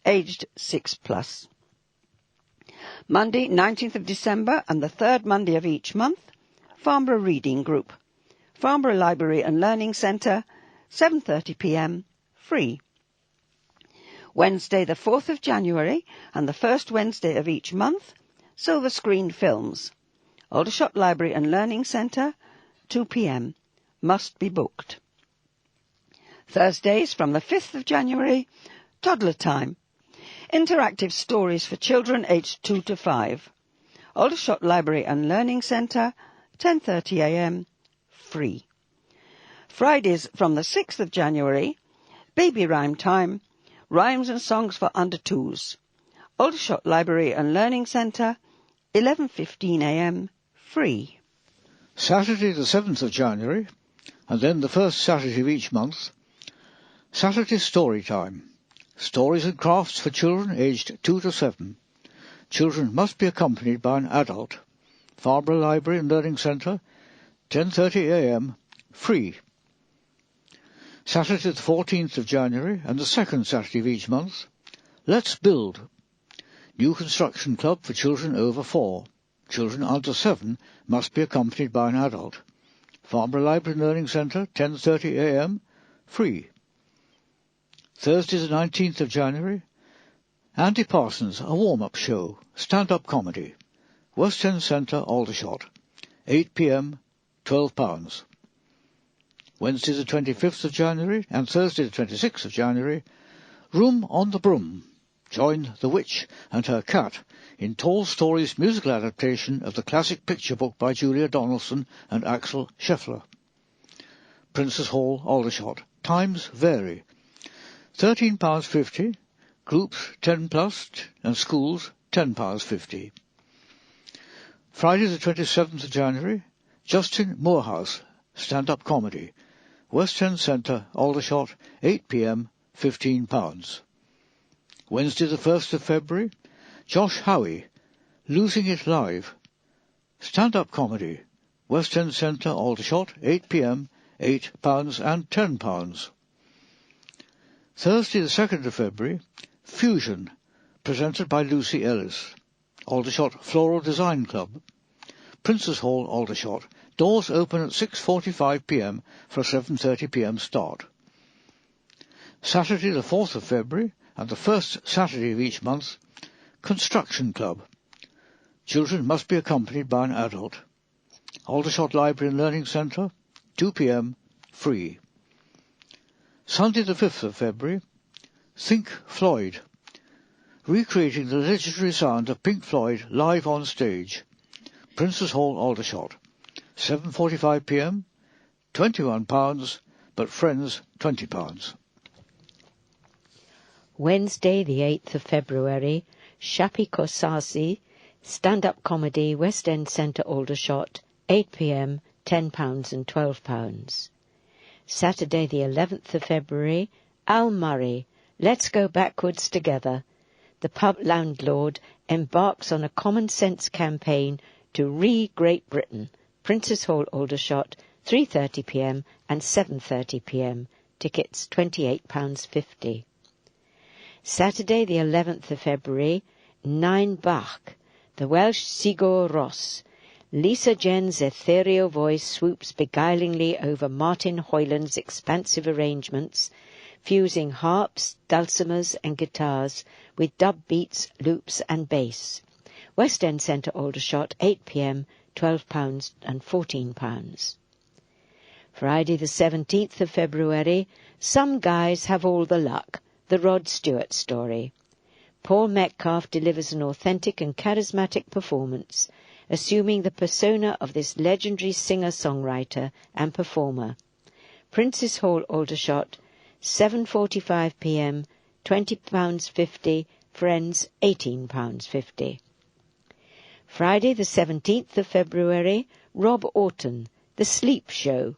Speaker 2: aged 6+. Monday, 19th of December and the third Monday of each month, Farnborough Reading Group. Farnborough Library and Learning Centre, 7:30 p.m, free. Wednesday, the 4th of January and the first Wednesday of each month, Silver Screen Films. Aldershot Library and Learning Centre, 2 p.m, must be booked. Thursdays from the 5th of January, Toddler Time. Interactive stories for children aged 2 to 5. Aldershot Library and Learning Centre, 10:30 a.m, free. Fridays from the 6th of January, Baby Rhyme Time. Rhymes and songs for under 2s. Aldershot Library and Learning Centre, 11:15 a.m, free.
Speaker 3: Saturday the 7th of January, and then the first Saturday of each month, Saturday Story Time. Stories and crafts for children aged 2 to 7. Children must be accompanied by an adult. Farnborough Library and Learning Centre, 10:30 a.m, free. Saturday the 14th of January and the second Saturday of each month, Let's Build. New construction club for children over 4. Children under 7 must be accompanied by an adult. Farnborough Library and Learning Centre, 10:30 a.m, free. Thursday the 19th of January, Andy Parsons, a warm-up show, stand-up comedy. West End Centre, Aldershot, 8 p.m, £12. Wednesday the 25th of January and Thursday the 26th of January, Room on the Broom. Join the Witch and her cat in Tall Stories' musical adaptation of the classic picture book by Julia Donaldson and Axel Scheffler. Princess Hall, Aldershot. Times vary. £13.50, groups 10 plus and schools £10.50. Friday the 27th of January, Justin Moorhouse, stand-up comedy. West End Centre, Aldershot, 8 p.m, £15. Wednesday the 1st of February, Josh Howie, Losing It Live, stand-up comedy. West End Centre, Aldershot, 8 p.m, £8 and £10. Thursday the 2nd of February, Fusion, presented by Lucy Ellis. Aldershot Floral Design Club. Princess Hall, Aldershot. Doors open at 6:45 p.m. for a 7:30 p.m. start. Saturday the 4th of February and the first Saturday of each month, Construction Club. Children must be accompanied by an adult. Aldershot Library and Learning Centre, 2 p.m, free. Sunday the 5th of February, Think Floyd, recreating the legendary sound of Pink Floyd live on stage. Princess Hall, Aldershot, 7:45 p.m, £21, but friends £20.
Speaker 1: Wednesday the 8th of February, Shapi Kosasi, stand-up comedy, West End Centre, Aldershot, 8 p.m, £10 and £12. Saturday the 11th of February, Al Murray, Let's Go Backwards Together. The pub landlord embarks on a common sense campaign to re-Great Britain. Princess Hall, Aldershot, 3:30 p.m. and 7:30 p.m. Tickets £28.50. Saturday the 11th of February, Nine Bach, the Welsh Sigur Rós. Lisa Jen's ethereal voice swoops beguilingly over Martin Hoyland's expansive arrangements, fusing harps, dulcimers and guitars with dub beats, loops and bass. West End Centre, Aldershot, 8 p.m, £12 and £14. Friday the 17th of February, Some Guys Have All the Luck, the Rod Stewart story. Paul Metcalf delivers an authentic and charismatic performance, assuming the persona of this legendary singer-songwriter and performer. Princess Hall, Aldershot, 7:45 p.m, £20.50, friends £18.50. Friday the 17th of February, Rob Orton, The Sleep Show.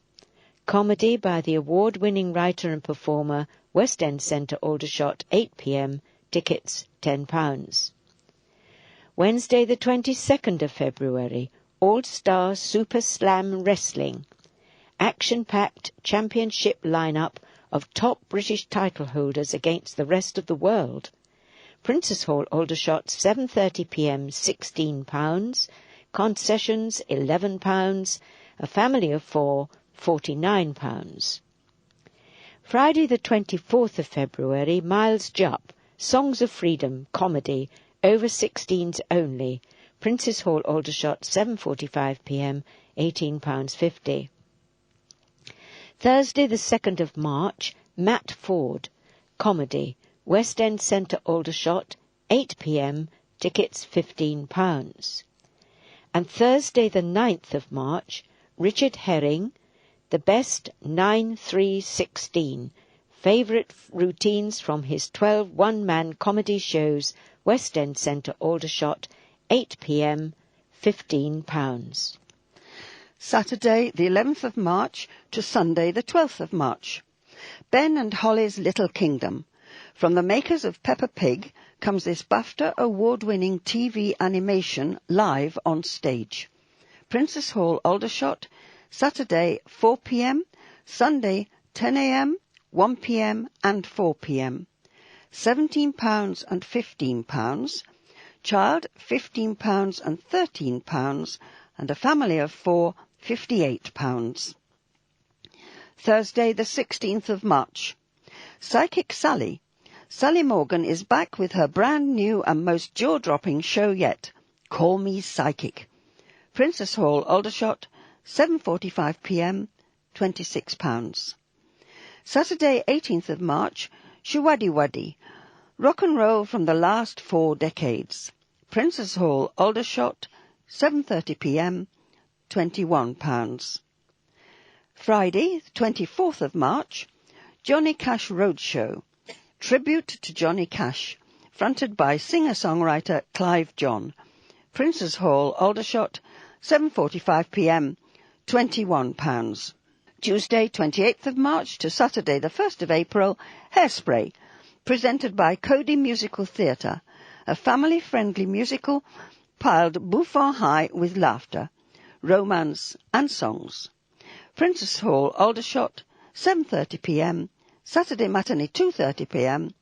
Speaker 1: Comedy by the award-winning writer and performer, West End Centre, Aldershot, 8 p.m, tickets £10. Wednesday the 22nd of February, All-Star Super Slam Wrestling. Action-packed championship lineup of top British title holders against the rest of the world. Princess Hall, Aldershot, 7:30 p.m, £16, concessions £11, a family of 4, £49. Friday the 24th of February, Miles Jupp, Songs of Freedom, comedy, over 16s only. Princess Hall, Aldershot, 7:45 p.m, £18.50. Thursday the 2nd of March, Matt Ford, comedy, West End Centre, Aldershot, 8 p.m, tickets £15. And Thursday the 9th of March, Richard Herring, The Best 9-3-16, favourite routines from his 12 one-man comedy shows, West End Centre, Aldershot, 8 p.m, £15.
Speaker 2: Saturday the 11th of March to Sunday the 12th of March. Ben and Holly's Little Kingdom, From the makers of Peppa Pig comes this BAFTA award-winning TV animation live on stage. Princess Hall, Aldershot, Saturday 4 p.m, Sunday 10 a.m, 1 p.m. and 4 p.m. £17 and £15, child £15 and £13, and a family of 4, £58. Thursday the 16th of March. Psychic Sally. Sally Morgan is back with her brand new and most jaw-dropping show yet, Call Me Psychic. Princess Hall, Aldershot, 7:45 p.m, £26. Saturday 18th of March, Shuwaddy Waddy. Rock and roll from the last 4 decades. Princess Hall, Aldershot, 7:30 p.m, £21. Friday, 24th of March, Johnny Cash Roadshow. Tribute to Johnny Cash, fronted by singer-songwriter Clive John. Princess Hall, Aldershot, 7:45 p.m, £21. Tuesday, 28th of March to Saturday, the 1st of April, Hairspray, presented by Cody Musical Theatre, a family-friendly musical piled bouffant high with laughter, romance and songs. Princess Hall, Aldershot, 7:30 p.m, Saturday matinee 2:30 p.m,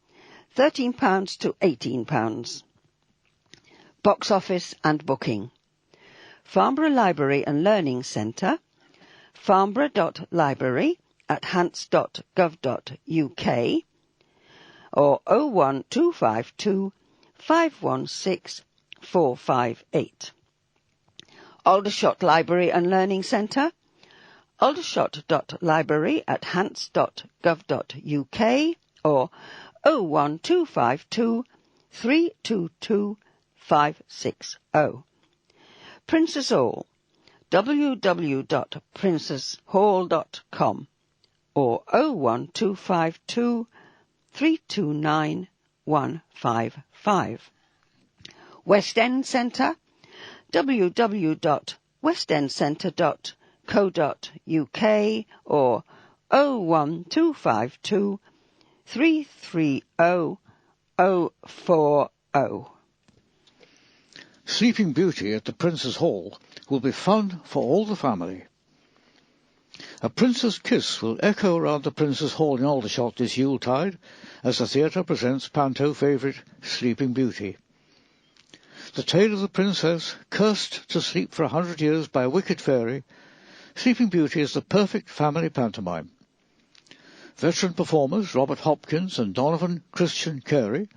Speaker 2: £13 to £18. Box office and booking. Farnborough Library and Learning Centre, farnborough.library@hants.gov.uk, or 01252 516 458. Aldershot Library and Learning Centre, aldershot.library@hants.gov.uk, or 01252 322 560. Princess Hall, www.princesshall.com, or 01252 329 155. West End Centre, www.westendcentre.co.uk, or 01252 330 040.
Speaker 3: Sleeping Beauty at the Princess Hall will be fun for all the family. A Princess Kiss will echo around the Princess Hall in Aldershot this Yuletide as the theatre presents Panto favourite Sleeping Beauty. The tale of the princess, cursed to sleep for 100 years by a wicked fairy, Sleeping Beauty is the perfect family pantomime. Veteran performers Robert Hopkins and Donovan Christian Carey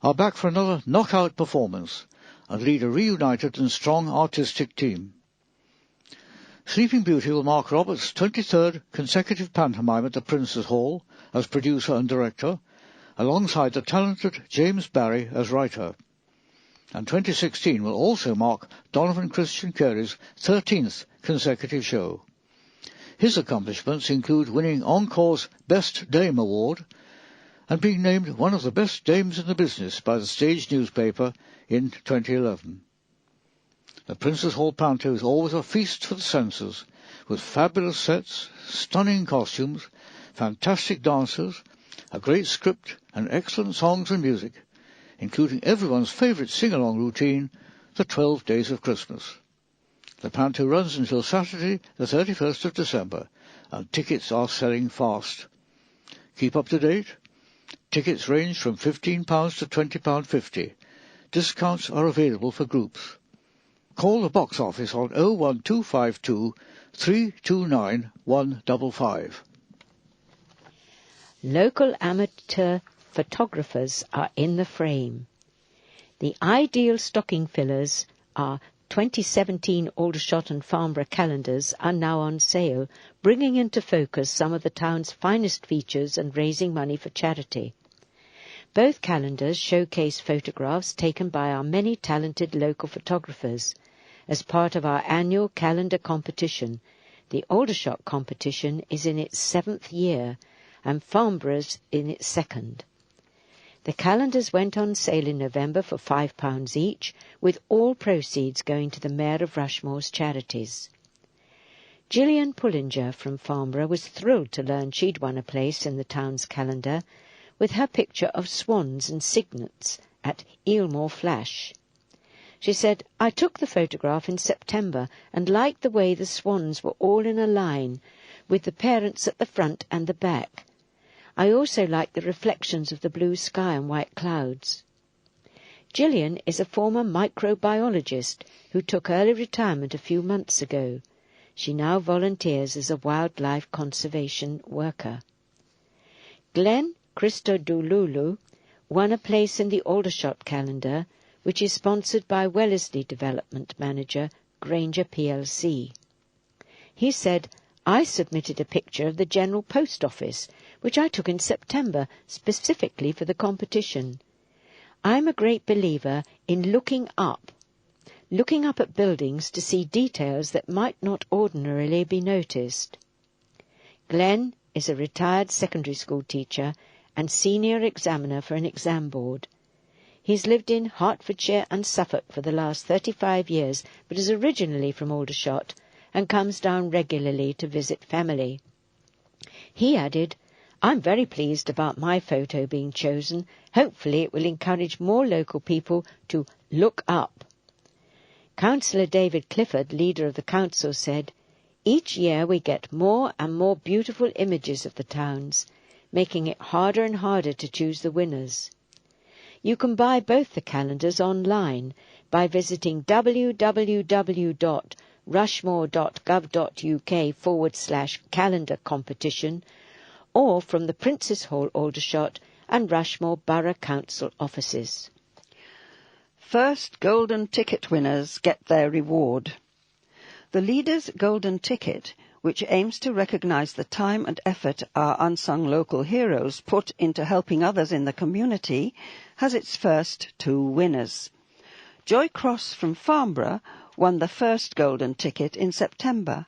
Speaker 3: are back for another knockout performance and lead a reunited and strong artistic team. Sleeping Beauty will mark Robert's 23rd consecutive pantomime at the Princess Hall as producer and director, alongside the talented James Barry as writer. And 2016 will also mark Donovan Christian Carey's 13th consecutive show. His accomplishments include winning Encore's Best Dame Award and being named one of the best dames in the business by the Stage newspaper in 2011. The Princess Hall Panto is always a feast for the senses, with fabulous sets, stunning costumes, fantastic dancers, a great script and excellent songs and music, including everyone's favourite sing-along routine, the 12 Days of Christmas. The Panto runs until Saturday, the 31st of December, and tickets are selling fast. Keep up to date. Tickets range from £15 to £20.50. Discounts are available for groups. Call the box office on 01252 329 155.
Speaker 1: Local amateur photographers are in the frame. The ideal stocking fillers are 2017 Aldershot and Farnborough calendars are now on sale, bringing into focus some of the town's finest features and raising money for charity. Both calendars showcase photographs taken by our many talented local photographers. As part of our annual calendar competition, the Aldershot competition is in its 7th year and Farnborough's in its 2nd. The calendars went on sale in November for £5 each, with all proceeds going to the Mayor of Rushmore's charities. Gillian Pullinger from Farnborough was thrilled to learn she'd won a place in the town's calendar, with her picture of swans and cygnets at Eelmore Flash. She said, "I took the photograph in September and liked the way the swans were all in a line, with the parents at the front and the back. I also liked the reflections of the blue sky and white clouds." Gillian is a former microbiologist who took early retirement a few months ago. She now volunteers as a wildlife conservation worker. Glenn Christodoulou won a place in the Aldershot calendar, which is sponsored by Wellesley Development Manager Granger plc. He said, "I submitted a picture of the General Post Office, which I took in September specifically for the competition. I'm a great believer in looking up at buildings to see details that might not ordinarily be noticed." Glenn is a retired secondary school teacher and senior examiner for an exam board. He's lived in Hertfordshire and Suffolk for the last 35 years, but is originally from Aldershot and comes down regularly to visit family. He added, "I'm very pleased about my photo being chosen. Hopefully it will encourage more local people to look up." Councillor David Clifford, leader of the council, said, "Each year we get more and more beautiful images of the towns, making it harder and harder to choose the winners. You can buy both the calendars online by visiting www.rushmore.gov.uk/calendar competition or from the Princes Hall, Aldershot and Rushmore Borough Council offices.
Speaker 2: First golden ticket winners get their reward. The Leaders' Golden Ticket, which aims to recognise the time and effort our unsung local heroes put into helping others in the community, has its first 2 winners. Joy Cross from Farnborough won the first golden ticket in September,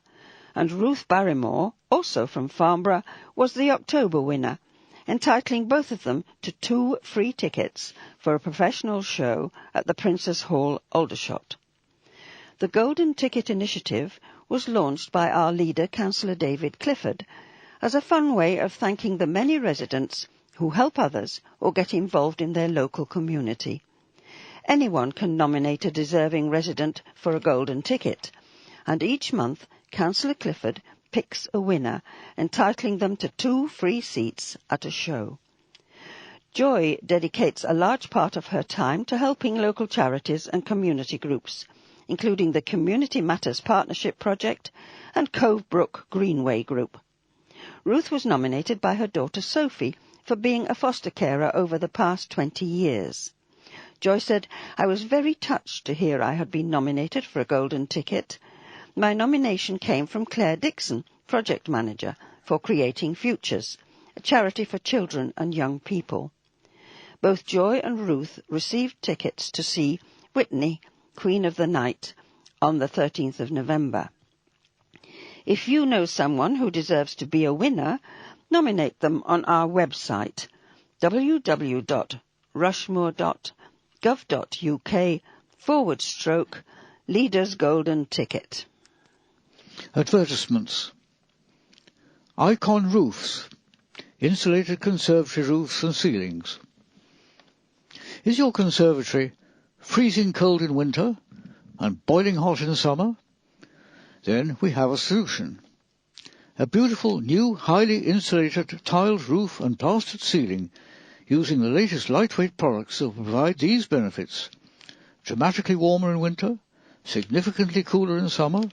Speaker 2: and Ruth Barrymore, also from Farnborough, was the October winner, entitling both of them to 2 free tickets for a professional show at the Princes Hall, Aldershot. The Golden Ticket Initiative was launched by our leader, Councillor David Clifford, as a fun way of thanking the many residents who help others or get involved in their local community. Anyone can nominate a deserving resident for a golden ticket, and each month Councillor Clifford picks a winner, entitling them to 2 free seats at a show. Joy dedicates a large part of her time to helping local charities and community groups, including the Community Matters Partnership Project and Cove Brook Greenway Group. Ruth was nominated by her daughter Sophie for being a foster carer over the past 20 years. Joy said, "I was very touched to hear I had been nominated for a golden ticket. My nomination came from Claire Dixon, Project Manager for Creating Futures, a charity for children and young people." Both Joy and Ruth received tickets to see Whitney, Queen of the Night, on the 13th of November. If you know someone who deserves to be a winner, nominate them on our website, www.rushmore.gov.uk/Leaders Golden Ticket.
Speaker 3: Advertisements. Icon Roofs. Insulated conservatory roofs and ceilings. Is your conservatory freezing cold in winter and boiling hot in summer? Then we have a solution. A beautiful new highly insulated tiled roof and plastered ceiling using the latest lightweight products that will provide these benefits: dramatically warmer in winter, significantly cooler in summer,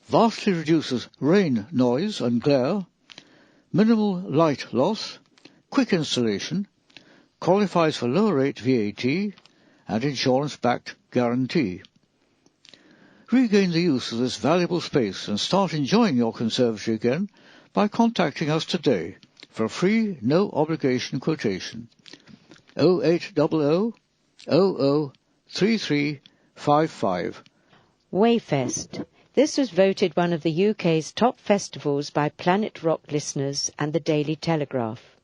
Speaker 3: vastly reduces rain noise and glare, minimal light loss, quick installation, qualifies for lower rate VAT and insurance-backed guarantee. Regain the use of this valuable space and start enjoying your conservatory again by contacting us today for a free, no-obligation quotation. 0800 003355.
Speaker 1: Wayfest. This was voted one of the UK's top festivals by Planet Rock listeners and the Daily Telegraph.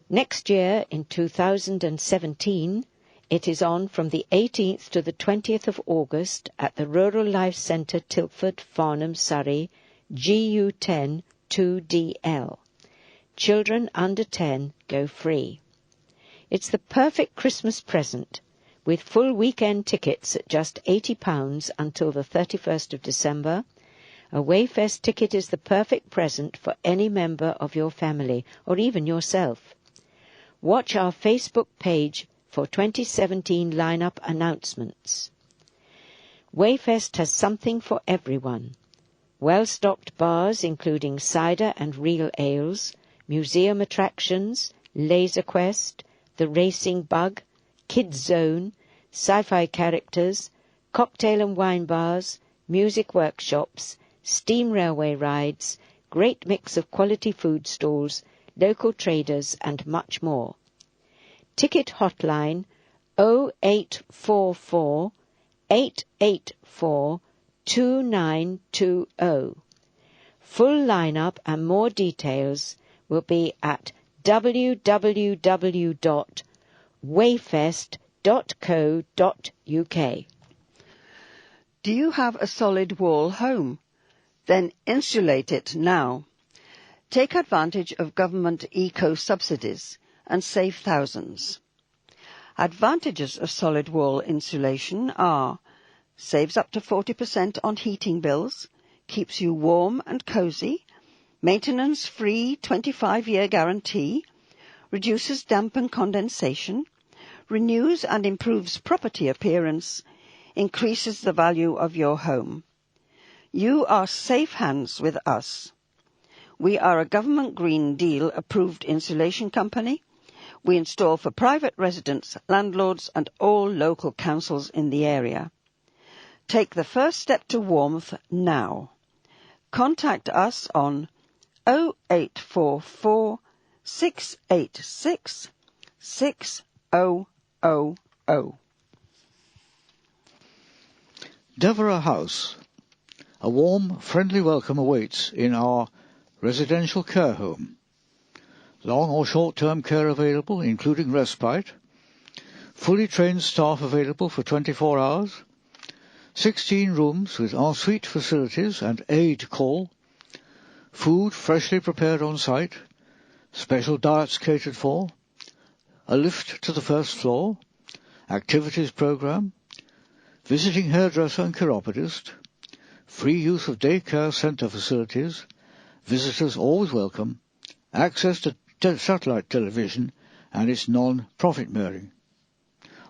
Speaker 1: Next year, in 2017, it is on from the 18th to the 20th of August at the Rural Life Centre, Tilford, Farnham, Surrey, GU10 2DL. Children under 10 go free. It's the perfect Christmas present, with full weekend tickets at just £80 until the 31st of December. A Wayfest ticket is the perfect present for any member of your family, or even yourself. Watch our Facebook page for 2017 lineup announcements. Wayfest has something for everyone. Well-stocked bars including cider and real ales, museum attractions, Laser Quest, the Racing Bug, Kids Zone, sci-fi characters, cocktail and wine bars, music workshops, steam railway rides, great mix of quality food stalls, local traders and much more. Ticket hotline 0844 884 2920. Full lineup and more details will be at www.wayfest.co.uk.
Speaker 2: Do you have a solid wall home? Then insulate it now. Take advantage of government eco-subsidies and save thousands. Advantages of solid wall insulation are: saves up to 40% on heating bills, keeps you warm and cosy, maintenance-free 25-year guarantee, reduces damp and condensation, renews and improves property appearance, increases the value of your home. You are safe hands with us. We are a Government Green Deal approved insulation company. We install for private residents, landlords and all local councils in the area. Take the first step to warmth now. Contact us on 0844 686 6000.
Speaker 3: Devereux House. A warm, friendly welcome awaits in our residential care home. Long or short-term care available, including respite. Fully trained staff available for 24 hours. 16 rooms with ensuite facilities and aid call. Food freshly prepared on site. Special diets catered for. A lift to the first floor. Activities program. Visiting hairdresser and chiropodist. Free use of daycare centre facilities. Visitors always welcome. Access to satellite television and its non-profit bearing.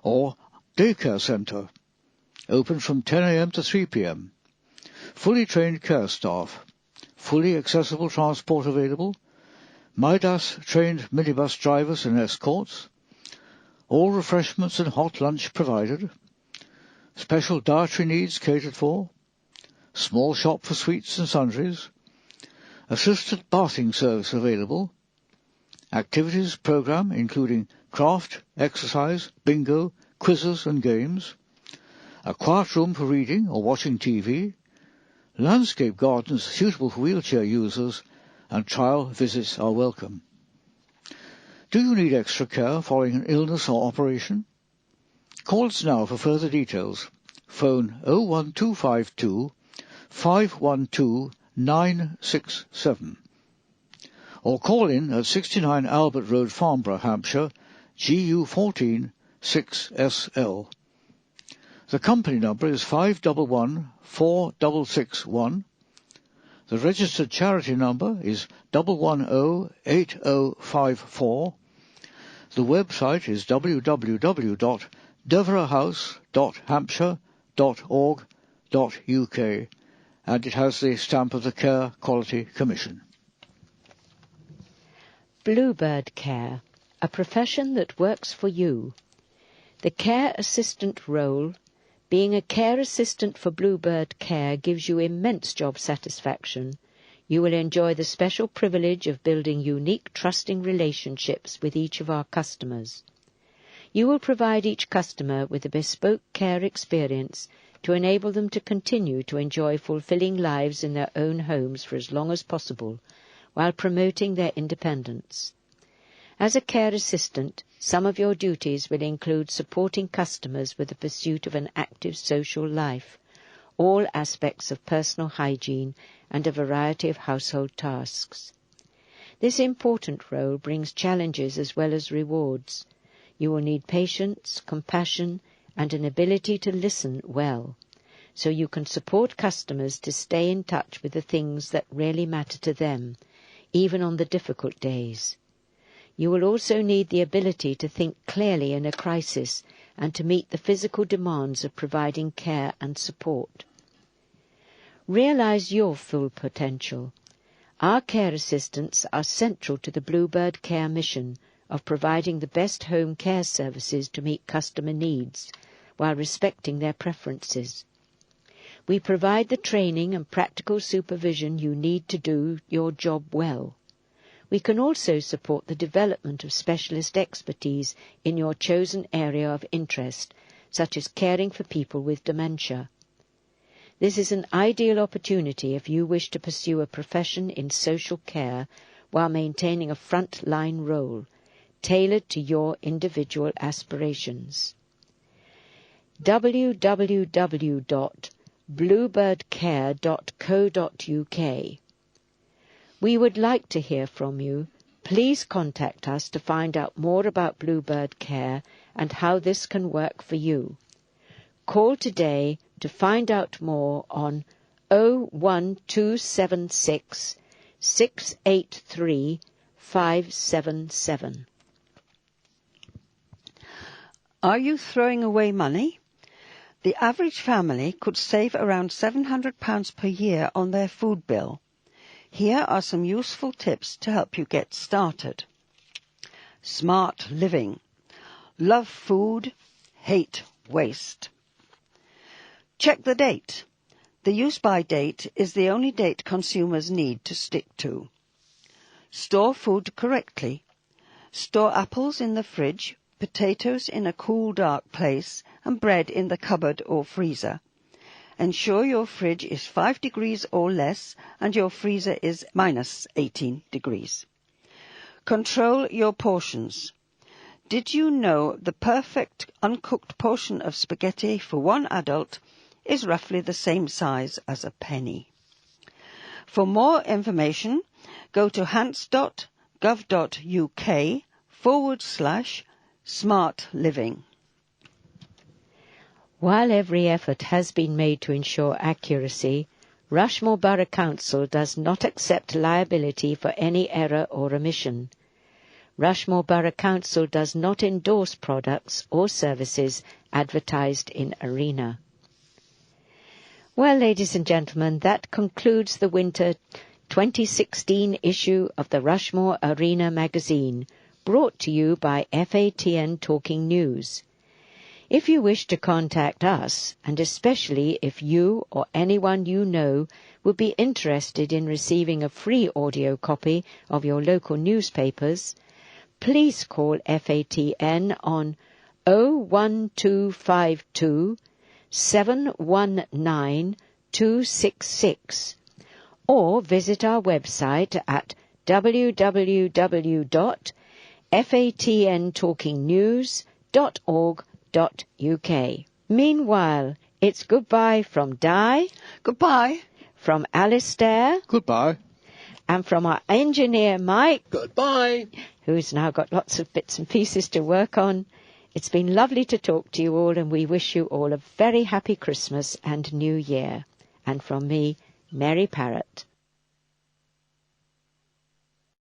Speaker 3: Or daycare centre. Open from 10 a.m. to 3 p.m. Fully trained care staff. Fully accessible transport available. Midas trained minibus drivers and escorts. All refreshments and hot lunch provided. Special dietary needs catered for. Small shop for sweets and sundries. Assisted bathing service available. Activities program including craft, exercise, bingo, quizzes and games. A quiet room for reading or watching TV. Landscape gardens suitable for wheelchair users, and trial visits are welcome. Do you need extra care following an illness or operation? Call us now for further details. Phone 01252 512 967. Or call in at 69 Albert Road, Farnborough, Hampshire, GU14 6SL. The company number is 511 4661. The registered charity number is 1108054. The website is www.devereuxhouse.hampshire.org.uk, and it has the stamp of the Care Quality Commission.
Speaker 1: Bluebird Care, a profession that works for you. The care assistant role, being a care assistant for Bluebird Care, gives you immense job satisfaction. You will enjoy the special privilege of building unique, trusting relationships with each of our customers. You will provide each customer with a bespoke care experience to enable them to continue to enjoy fulfilling lives in their own homes for as long as possible, while promoting their independence. As a care assistant, some of your duties will include supporting customers with the pursuit of an active social life, all aspects of personal hygiene, and a variety of household tasks. This important role brings challenges as well as rewards. You will need patience, compassion, and an ability to listen well, so you can support customers to stay in touch with the things that really matter to them, even on the difficult days. You will also need the ability to think clearly in a crisis and to meet the physical demands of providing care and support. Realize your full potential. Our care assistants are central to the Bluebird Care mission of providing the best home care services to meet customer needs while respecting their preferences. We provide the training and practical supervision you need to do your job well. We can also support the development of specialist expertise in your chosen area of interest, such as caring for people with dementia. This is an ideal opportunity if you wish to pursue a profession in social care while maintaining a front-line role, tailored to your individual aspirations. www.bluebirdcare.co.uk. We would like to hear from you. Please contact us to find out more about Bluebird Care and how this can work for you. Call today to find out more on 01276 683 577.
Speaker 2: Are you throwing away money? The average family could save around £700 per year on their food bill. Here are some useful tips to help you get started. Smart living. Love food, hate waste. Check the date. The use-by date is the only date consumers need to stick to. Store food correctly. Store apples in the fridge, potatoes in a cool, dark place, and bread in the cupboard or freezer. Ensure your fridge is 5 degrees or less and your freezer is minus 18 degrees. Control your portions. Did you know the perfect uncooked portion of spaghetti for one adult is roughly the same size as a penny? For more information, go to hants.gov.uk/smart living.
Speaker 1: While every effort has been made to ensure accuracy, Rushmore Borough Council does not accept liability for any error or omission. Rushmore Borough Council does not endorse products or services advertised in Arena. Well, ladies and gentlemen, that concludes the winter 2016 issue of the Rushmore Arena magazine, brought to you by FATN Talking News. If you wish to contact us, and especially if you or anyone you know would be interested in receiving a free audio copy of your local newspapers, please call FATN on 01252 719 266 or visit our website at www.fatntalkingnews.org.uk. Meanwhile, it's goodbye from Di.
Speaker 2: Goodbye.
Speaker 1: From Alistair.
Speaker 3: Goodbye.
Speaker 1: And from our engineer Mike.
Speaker 3: Goodbye.
Speaker 1: Who's now got lots of bits and pieces to work on. It's been lovely to talk to you all, and we wish you all a very happy Christmas and New Year. And from me, Mary Parrott.